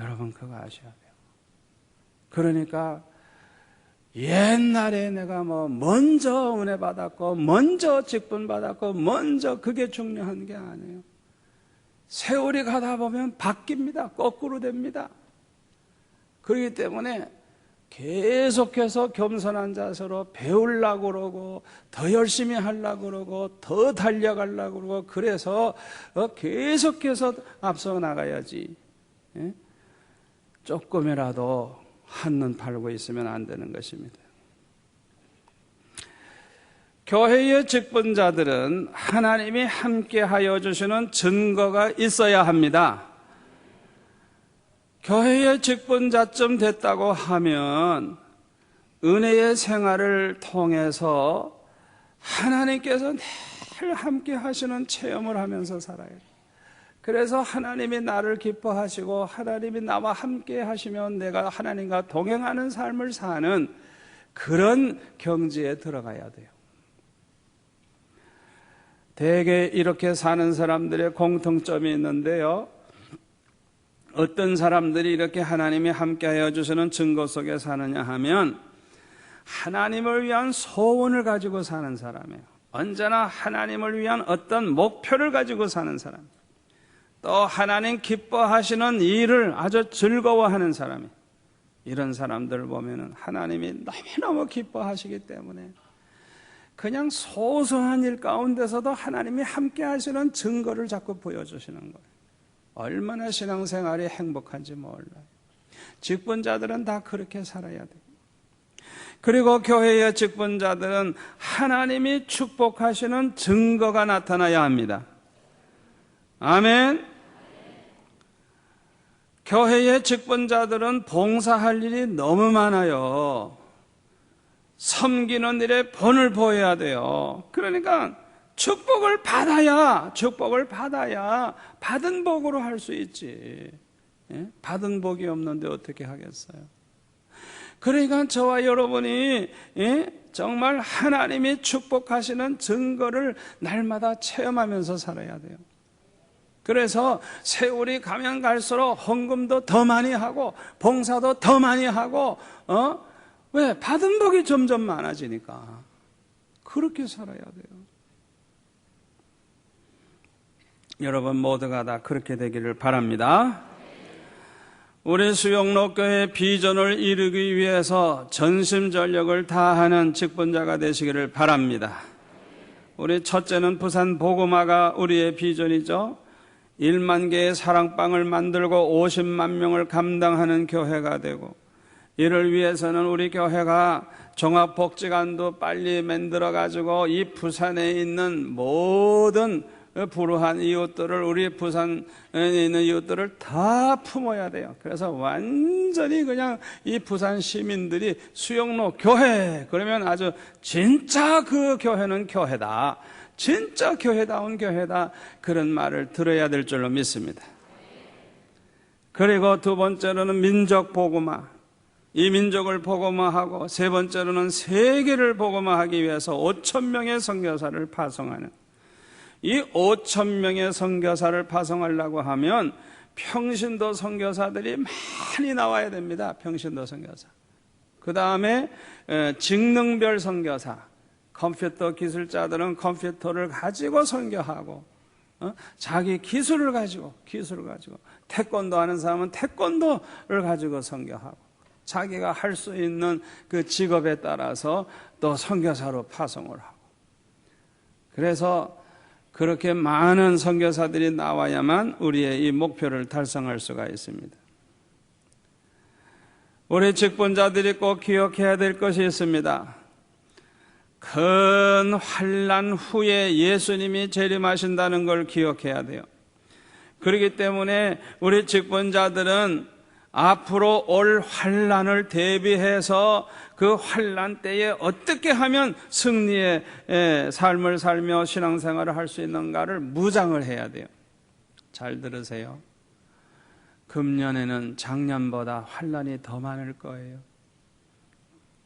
여러분 그거 아셔야 돼요. 그러니까 옛날에 내가 먼저 은혜 받았고 먼저 직분 받았고 먼저 그게 중요한 게 아니에요. 세월이 가다 보면 바뀝니다. 거꾸로 됩니다. 그렇기 때문에 계속해서 겸손한 자세로 배우려고 그러고 더 열심히 하려고 그러고 더 달려가려고 그러고 그래서 계속해서 앞서 나가야지. 조금이라도 한눈 팔고 있으면 안 되는 것입니다. 교회의 직분자들은 하나님이 함께하여 주시는 증거가 있어야 합니다. 교회의 직분자쯤 됐다고 하면 은혜의 생활을 통해서 하나님께서 늘 함께 하시는 체험을 하면서 살아요. 그래서 하나님이 나를 기뻐하시고 하나님이 나와 함께 하시면 내가 하나님과 동행하는 삶을 사는 그런 경지에 들어가야 돼요. 대개 이렇게 사는 사람들의 공통점이 있는데요. 어떤 사람들이 이렇게 하나님이 함께하여 주시는 증거 속에 사느냐 하면 하나님을 위한 소원을 가지고 사는 사람이에요. 언제나 하나님을 위한 어떤 목표를 가지고 사는 사람, 또 하나님 기뻐하시는 일을 아주 즐거워하는 사람이에요. 이런 사람들을 보면 하나님이 너무너무 기뻐하시기 때문에 그냥 소소한 일 가운데서도 하나님이 함께 하시는 증거를 자꾸 보여주시는 거예요. 얼마나 신앙생활이 행복한지 몰라요. 직분자들은 다 그렇게 살아야 돼요. 그리고 교회의 직분자들은 하나님이 축복하시는 증거가 나타나야 합니다. 아멘. 교회의 직분자들은 봉사할 일이 너무 많아요. 섬기는 일에 본을 보여야 돼요. 그러니까 축복을 받아야 받은 복으로 할 수 있지. 받은 복이 없는데 어떻게 하겠어요? 그러니까 저와 여러분이 정말 하나님이 축복하시는 증거를 날마다 체험하면서 살아야 돼요. 그래서 세월이 가면 갈수록 헌금도 더 많이 하고 봉사도 더 많이 하고 왜? 받은 복이 점점 많아지니까 그렇게 살아야 돼요. 여러분 모두가 다 그렇게 되기를 바랍니다. 우리 수영로교회의 비전을 이루기 위해서 전심전력을 다하는 직분자가 되시기를 바랍니다. 우리 첫째는 부산 복음화가 우리의 비전이죠. 1만 개의 사랑방을 만들고 50만 명을 감당하는 교회가 되고, 이를 위해서는 우리 교회가 종합복지관도 빨리 만들어가지고 이 부산에 있는 모든 불우한 이웃들을, 우리 부산에 있는 이웃들을 다 품어야 돼요. 그래서 완전히 그냥 이 부산 시민들이 수영로 교회 그러면 아주 진짜 그 교회는 교회다, 진짜 교회다운 교회다, 그런 말을 들어야 될 줄로 믿습니다. 그리고 두 번째로는 민족 복음화, 이 민족을 복음화하고, 세 번째로는 세계를 복음화하기 위해서 5,000명의 선교사를 파송하는, 이 5,000명의 선교사를 파송하려고 하면 평신도 선교사들이 많이 나와야 됩니다. 평신도 선교사. 그 다음에 직능별 선교사, 컴퓨터 기술자들은 컴퓨터를 가지고 선교하고, 자기 기술을 가지고 태권도 하는 사람은 태권도를 가지고 선교하고, 자기가 할 수 있는 그 직업에 따라서 또 선교사로 파송을 하고, 그래서 그렇게 많은 선교사들이 나와야만 우리의 이 목표를 달성할 수가 있습니다. 우리 직분자들이 꼭 기억해야 될 것이 있습니다. 큰 환난 후에 예수님이 재림하신다는 걸 기억해야 돼요. 그렇기 때문에 우리 직분자들은 앞으로 올 환난을 대비해서 그 환난 때에 어떻게 하면 승리의 삶을 살며 신앙생활을 할 수 있는가를 무장을 해야 돼요. 잘 들으세요. 금년에는 작년보다 환난이 더 많을 거예요.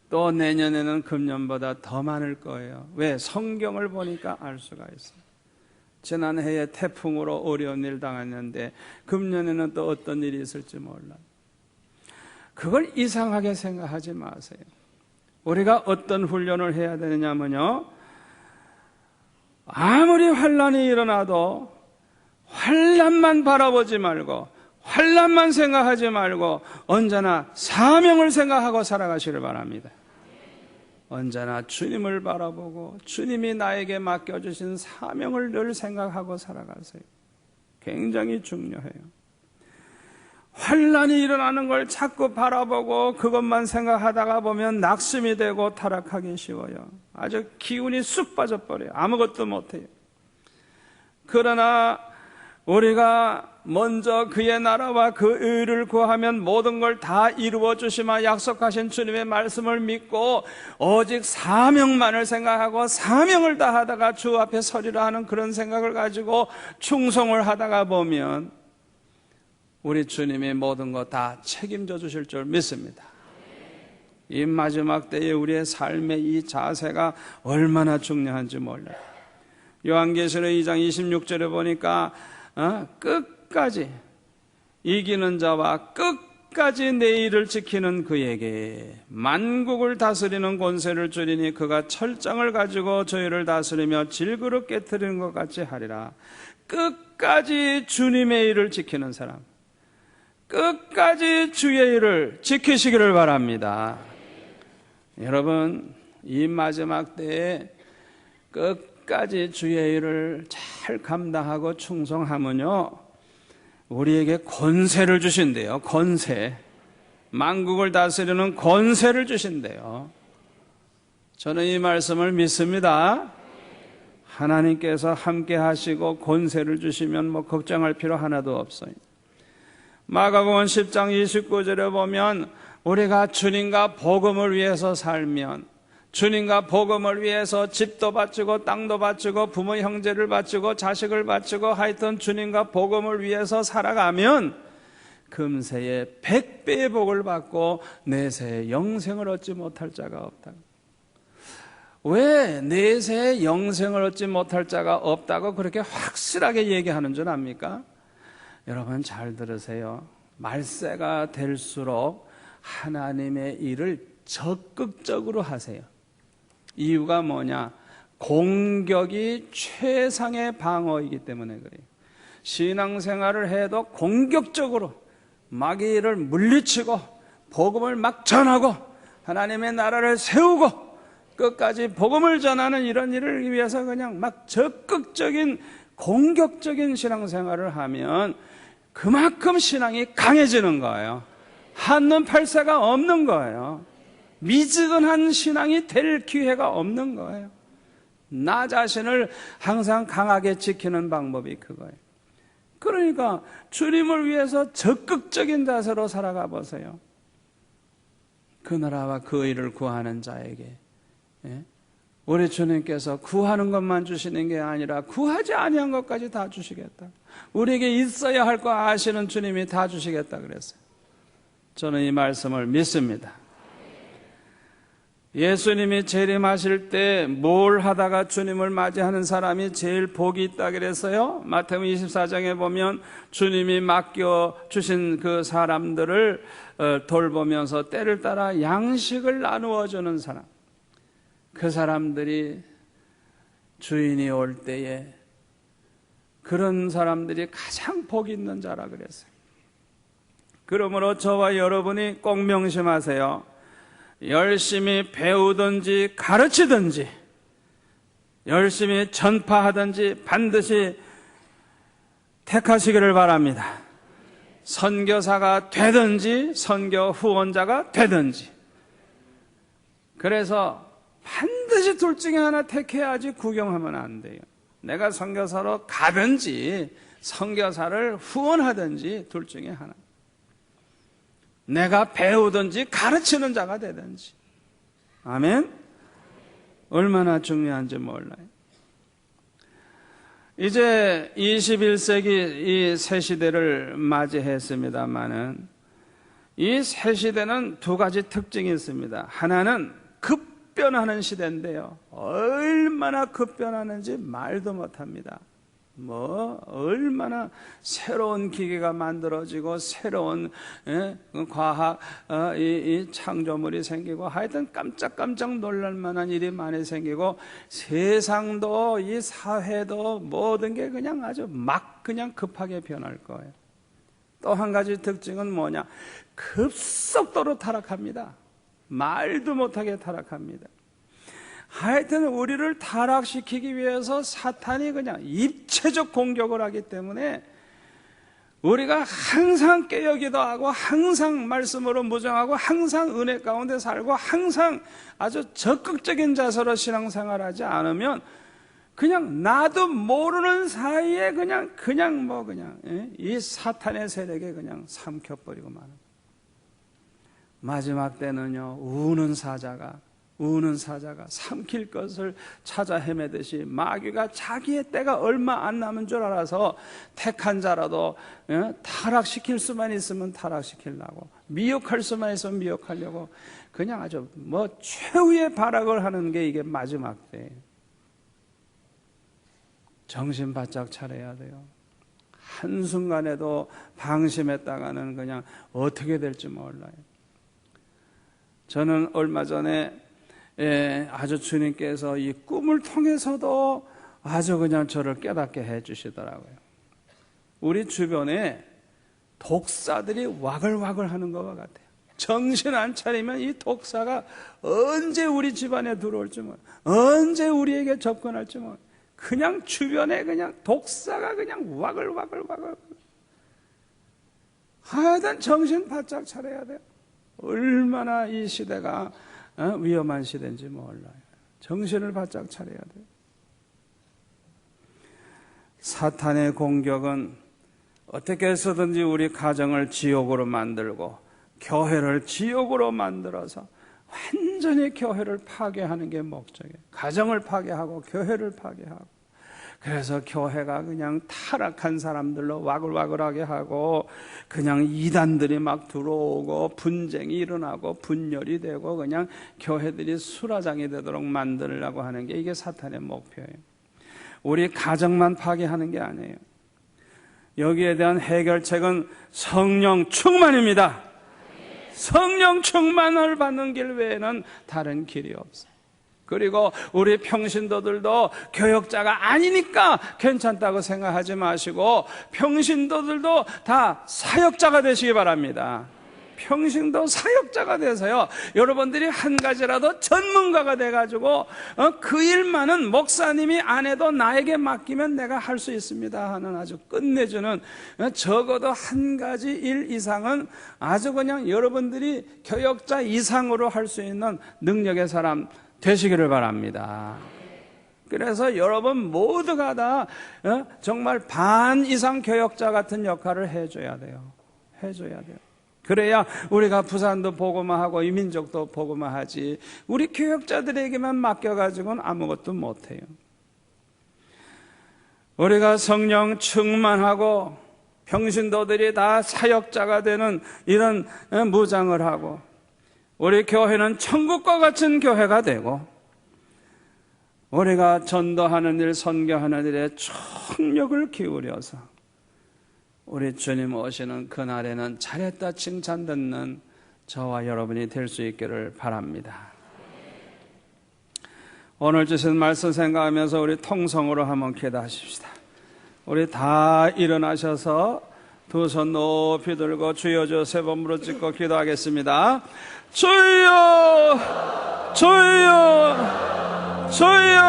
또 내년에는 금년보다 더 많을 거예요. 왜? 성경을 보니까 알 수가 있어요. 지난해에 태풍으로 어려운 일 당했는데 금년에는 또 어떤 일이 있을지 몰라요. 그걸 이상하게 생각하지 마세요. 우리가 어떤 훈련을 해야 되느냐면요, 아무리 환난이 일어나도 환난만 바라보지 말고, 환난만 생각하지 말고 언제나 사명을 생각하고 살아가시길 바랍니다. 언제나 주님을 바라보고 주님이 나에게 맡겨주신 사명을 늘 생각하고 살아가세요. 굉장히 중요해요. 환난이 일어나는 걸 자꾸 바라보고 그것만 생각하다가 보면 낙심이 되고 타락하기 쉬워요. 아주 기운이 쑥 빠져버려요. 아무것도 못해요. 그러나 우리가 먼저 그의 나라와 그 의를 구하면 모든 걸 다 이루어 주시마 약속하신 주님의 말씀을 믿고 오직 사명만을 생각하고 사명을 다하다가 주 앞에 서리라 하는 그런 생각을 가지고 충성을 하다가 보면 우리 주님이 모든 것 다 책임져 주실 줄 믿습니다. 이 마지막 때에 우리의 삶의 이 자세가 얼마나 중요한지 몰라요. 요한계시록 2장 26절에 보니까 끝까지 이기는 자와 끝까지 내일을 지키는 그에게 만국을 다스리는 권세를 주리니 그가 철장을 가지고 저희를 다스리며 질그릇 깨트리는 것 같이 하리라. 끝까지 주님의 일을 지키는 사람, 끝까지 주의 일을 지키시기를 바랍니다. 여러분, 이 마지막 때에 끝까지 주의 일을 잘 감당하고 충성하면요, 우리에게 권세를 주신대요. 권세. 만국을 다스리는 권세를 주신대요. 저는 이 말씀을 믿습니다. 하나님께서 함께 하시고 권세를 주시면 뭐 걱정할 필요 하나도 없어요. 마가복음 10장 29절에 보면 우리가 주님과 복음을 위해서 살면, 주님과 복음을 위해서 집도 바치고 땅도 바치고 부모 형제를 바치고 자식을 바치고 하여튼 주님과 복음을 위해서 살아가면 금세에 100배의 복을 받고 내세에 영생을 얻지 못할 자가 없다. 왜 내세에 영생을 얻지 못할 자가 없다고 그렇게 확실하게 얘기하는 줄 압니까? 여러분 잘 들으세요. 말세가 될수록 하나님의 일을 적극적으로 하세요. 이유가 뭐냐? 공격이 최상의 방어이기 때문에 그래요. 신앙생활을 해도 공격적으로 마귀의 일을 물리치고 복음을 막 전하고 하나님의 나라를 세우고 끝까지 복음을 전하는 이런 일을 위해서 그냥 막 적극적인 공격적인 신앙생활을 하면 그만큼 신앙이 강해지는 거예요. 한눈 팔새가 없는 거예요. 미지근한 신앙이 될 기회가 없는 거예요. 나 자신을 항상 강하게 지키는 방법이 그거예요. 그러니까 주님을 위해서 적극적인 자세로 살아가 보세요. 그 나라와 그 일을 구하는 자에게 우리 주님께서 구하는 것만 주시는 게 아니라 구하지 아니한 것까지 다 주시겠다. 우리에게 있어야 할 거 아시는 주님이 다 주시겠다 그랬어요. 저는 이 말씀을 믿습니다. 예수님이 재림하실 때 뭘 하다가 주님을 맞이하는 사람이 제일 복이 있다 그랬어요? 마태복음 24장에 보면 주님이 맡겨주신 그 사람들을 돌보면서 때를 따라 양식을 나누어 주는 사람, 그 사람들이 주인이 올 때에 그런 사람들이 가장 복 있는 자라 그랬어요. 그러므로 저와 여러분이 꼭 명심하세요. 열심히 배우든지 가르치든지 열심히 전파하든지 반드시 택하시기를 바랍니다. 선교사가 되든지 선교 후원자가 되든지. 그래서 반드시 둘 중에 하나 택해야지 구경하면 안 돼요. 내가 선교사로 가든지 선교사를 후원하든지 둘 중에 하나. 내가 배우든지 가르치는 자가 되든지. 아멘? 얼마나 중요한지 몰라요. 이제 21세기 이 새 시대를 맞이했습니다마는 이 새 시대는 두 가지 특징이 있습니다. 하나는 급변하는 시대인데요. 얼마나 급변하는지 말도 못합니다. 얼마나 새로운 기계가 만들어지고 새로운 과학 이 창조물이 생기고 하여튼 깜짝깜짝 놀랄만한 일이 많이 생기고 세상도 이 사회도 모든 게 그냥 아주 막 그냥 급하게 변할 거예요. 또 한 가지 특징은 뭐냐? 급속도로 타락합니다. 말도 못하게 타락합니다. 하여튼 우리를 타락시키기 위해서 사탄이 그냥 입체적 공격을 하기 때문에 우리가 항상 깨어기도 하고 항상 말씀으로 무장하고 항상 은혜 가운데 살고 항상 아주 적극적인 자세로 신앙생활하지 않으면 그냥 나도 모르는 사이에 그냥 이 사탄의 세력에 그냥 삼켜버리고 마는. 마지막 때는요, 우는 사자가 삼킬 것을 찾아 헤매듯이 마귀가 자기의 때가 얼마 안 남은 줄 알아서 택한 자라도 타락시킬 수만 있으면 타락시키려고, 미혹할 수만 있으면 미혹하려고 그냥 아주 최후의 발악을 하는 게 이게 마지막 때예요. 정신 바짝 차려야 돼요. 한순간에도 방심했다가는 그냥 어떻게 될지 몰라요. 저는 얼마 전에 아주 주님께서 이 꿈을 통해서도 아주 그냥 저를 깨닫게 해주시더라고요. 우리 주변에 독사들이 와글와글 하는 것과 같아요. 정신 안 차리면 이 독사가 언제 우리 집안에 들어올지 몰라요. 언제 우리에게 접근할지 몰라요. 그냥 주변에 그냥 독사가 그냥 와글와글. 하여튼 정신 바짝 차려야 돼요. 얼마나 이 시대가 위험한 시대인지 몰라요. 정신을 바짝 차려야 돼요. 사탄의 공격은 어떻게 해서든지 우리 가정을 지옥으로 만들고 교회를 지옥으로 만들어서 완전히 교회를 파괴하는 게 목적이에요. 가정을 파괴하고 교회를 파괴하고, 그래서 교회가 그냥 타락한 사람들로 와글와글하게 하고, 그냥 이단들이 막 들어오고 분쟁이 일어나고 분열이 되고 그냥 교회들이 수라장이 되도록 만들려고 하는 게, 이게 사탄의 목표예요. 우리 가정만 파괴하는 게 아니에요. 여기에 대한 해결책은 성령 충만입니다. 성령 충만을 받는 길 외에는 다른 길이 없어요. 그리고 우리 평신도들도 교역자가 아니니까 괜찮다고 생각하지 마시고, 평신도들도 다 사역자가 되시기 바랍니다. 평신도 사역자가 돼서요, 여러분들이 한 가지라도 전문가가 돼가지고 그 일만은 목사님이 안 해도 나에게 맡기면 내가 할 수 있습니다 하는 아주 끝내주는, 적어도 한 가지 일 이상은 아주 그냥 여러분들이 교역자 이상으로 할 수 있는 능력의 사람 되시기를 바랍니다. 그래서 여러분 모두가 다 정말 반 이상 교역자 같은 역할을 해줘야 돼요. 해줘야 돼요. 그래야 우리가 부산도 복음화하고 이 민족도 복음화하지, 우리 교역자들에게만 맡겨가지고는 아무것도 못해요. 우리가 성령 충만하고 평신도들이 다 사역자가 되는 이런 무장을 하고, 우리 교회는 천국과 같은 교회가 되고, 우리가 전도하는 일, 선교하는 일에 총력을 기울여서 우리 주님 오시는 그날에는 잘했다 칭찬 듣는 저와 여러분이 될 수 있기를 바랍니다. 오늘 주신 말씀 생각하면서 우리 통성으로 한번 기도하십시다. 우리 다 일어나셔서 두 손 높이 들고 주여 주 세 번 부르짖고 기도하겠습니다. 주여, 주여, 주여.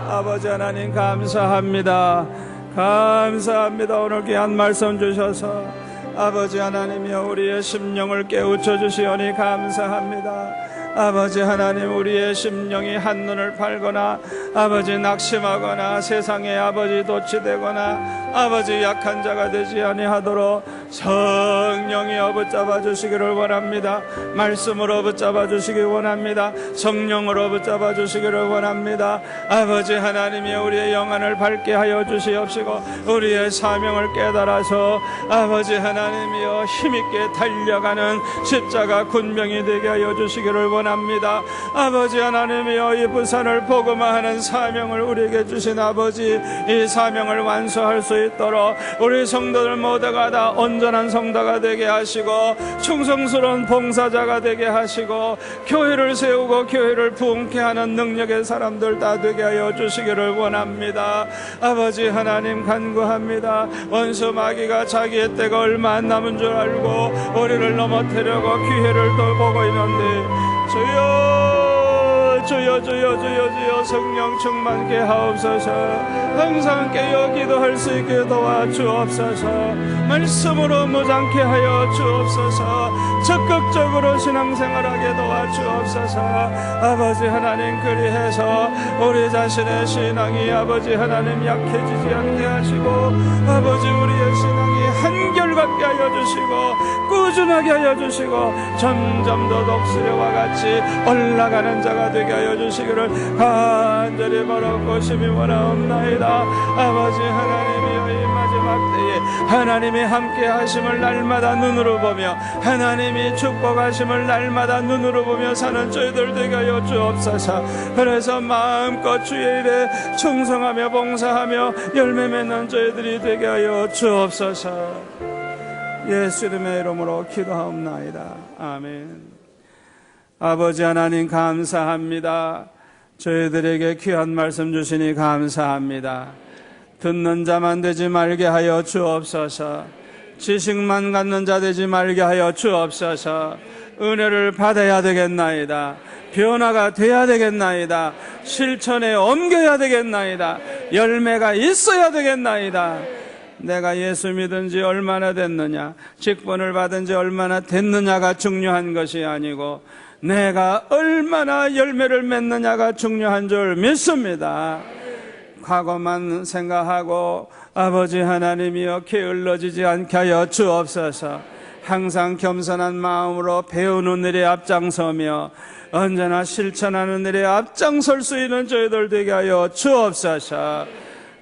아버지 하나님 감사합니다. 감사합니다. 오늘 귀한 말씀 주셔서 아버지 하나님이여 우리의 심령을 깨우쳐 주시오니 감사합니다. 아버지 하나님, 우리의 심령이 한눈을 팔거나 아버지 낙심하거나 세상에 아버지 도취되거나 아버지 약한 자가 되지 아니하도록 성령이 붙잡아 주시기를 원합니다. 말씀으로 붙잡아 주시기 원합니다. 성령으로 붙잡아 주시기를 원합니다. 아버지 하나님이 우리의 영안을 밝게 하여 주시옵시고, 우리의 사명을 깨달아서 아버지 하나님이여 힘있게 달려가는 십자가 군병이 되게 하여 주시기를 원합니다. 아버지 하나님이여 이 부산을 복음화하는 사명을 우리에게 주신 아버지, 이 사명을 완수할 수 있도록 우리 성도들 모두가 다 온전한 성도가 되게 하시고 충성스러운 봉사자가 되게 하시고 교회를 세우고 교회를 부흥케 하는 능력의 사람들 다 되게 하여 주시기를 원합니다. 아버지 하나님 간구합니다. 원수 마귀가 자기의 때가 얼마 안 남은 줄 알고 우리를 넘어뜨려고 기회를 또 보고 있는데, 주여, 주여, 주여, 주여, 주여, 성령 충만케 하옵소서. 항상 깨어 기도할 수 있게 도와주옵소서. 말씀으로 무장케 하여 주옵소서. 적극적으로 신앙생활하게 도와주옵소서. 아버지 하나님, 그리해서 우리 자신의 신앙이 아버지 하나님 약해지지 않게 하시고, 아버지 우리의 신앙이 한결같게 하여 주시고 꾸준하게 하여 주시고 점점 더 독수리와 같이 올라가는 자가 되게 하여 주시기를 간절히 바라고 심히 원하옵나이다. 아버지 하나님이여, 이 마지막 때에 하나님이 함께 하심을 날마다 눈으로 보며 하나님이 축복하심을 날마다 눈으로 보며 사는 저희들 되게 하여 주옵소서. 그래서 마음껏 주의 일에 충성하며 봉사하며 열매 맺는 저희들이 되게 하여 주옵소서. 예수 이름의 이름으로 기도하옵나이다. 아멘. 아버지 하나님 감사합니다. 저희들에게 귀한 말씀 주시니 감사합니다. 듣는 자만 되지 말게 하여 주옵소서. 지식만 갖는 자 되지 말게 하여 주옵소서. 은혜를 받아야 되겠나이다. 변화가 돼야 되겠나이다. 실천에 옮겨야 되겠나이다. 열매가 있어야 되겠나이다. 내가 예수 믿은 지 얼마나 됐느냐, 직분을 받은 지 얼마나 됐느냐가 중요한 것이 아니고 내가 얼마나 열매를 맺느냐가 중요한 줄 믿습니다. 과거만 생각하고 아버지 하나님이여 게을러지지 않게 하여 주옵소서. 항상 겸손한 마음으로 배우는 일에 앞장서며 언제나 실천하는 일에 앞장설 수 있는 저희들 되게 하여 주옵소서.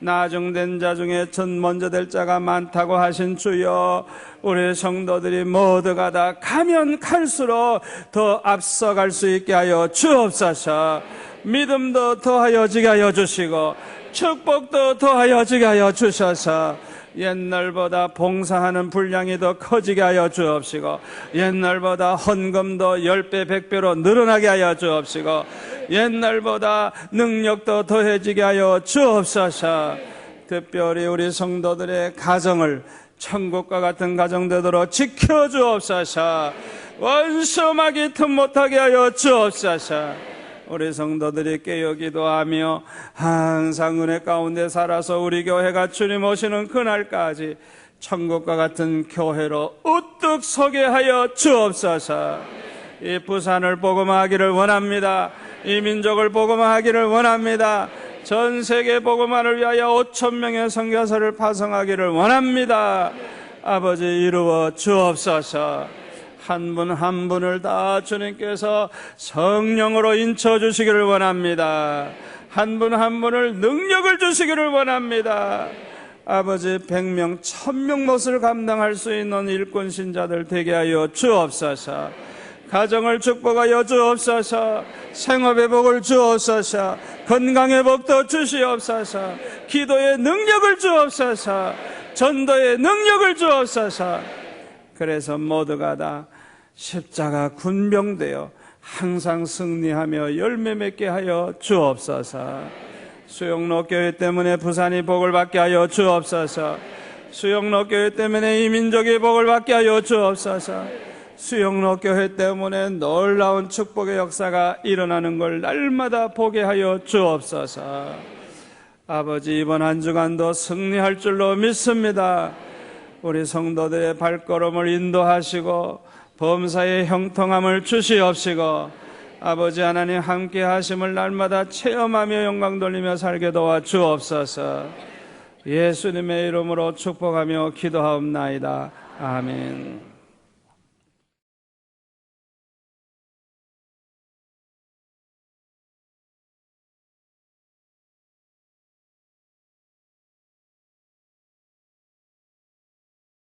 나중된 자 중에 전 먼저 될 자가 많다고 하신 주여, 우리 성도들이 모두가 다 가면 갈수록 더 앞서갈 수 있게 하여 주옵소서. 믿음도 더하여지게 하여 주시고 축복도 더하여지게 하여 주셔서 옛날보다 봉사하는 분량이 더 커지게 하여 주옵시고 옛날보다 헌금도 10배 100배로 늘어나게 하여 주옵시고 옛날보다 능력도 더해지게 하여 주옵소서. 특별히 우리 성도들의 가정을 천국과 같은 가정 되도록 지켜주옵소서. 원수마귀 틈 못하게 하여 주옵소서. 우리 성도들이 깨어 기도하며 항상 은혜 가운데 살아서 우리 교회가 주님 오시는 그날까지 천국과 같은 교회로 우뚝 서게 하여 주옵소서. 이 부산을 복음화하기를 원합니다. 이 민족을 복음화하기를 원합니다. 전 세계 복음화를 위하여 5,000명의 선교사를 파송하기를 원합니다. 아버지 이루어 주옵소서. 한 분 한 분을 다 주님께서 성령으로 인쳐주시기를 원합니다. 한 분 한 분을 능력을 주시기를 원합니다. 아버지 100명 1000명 몫을 감당할 수 있는 일꾼 신자들 되게 하여 주옵소서. 가정을 축복하여 주옵소서. 생업의 복을 주옵소서. 건강의 복도 주시옵소서. 기도의 능력을 주옵소서. 전도의 능력을 주옵소서. 그래서 모두가 다 십자가 군병되어 항상 승리하며 열매 맺게 하여 주옵소서. 수영로 교회 때문에 부산이 복을 받게 하여 주옵소서. 수영로 교회 때문에 이 민족이 복을 받게 하여 주옵소서. 수영로 교회 때문에 놀라운 축복의 역사가 일어나는 걸 날마다 보게 하여 주옵소서. 아버지 이번 한 주간도 승리할 줄로 믿습니다. 우리 성도들의 발걸음을 인도하시고 범사의 형통함을 주시옵시고 아버지 하나님 함께 하심을 날마다 체험하며 영광 돌리며 살게 도와 주옵소서. 예수님의 이름으로 축복하며 기도하옵나이다. 아멘.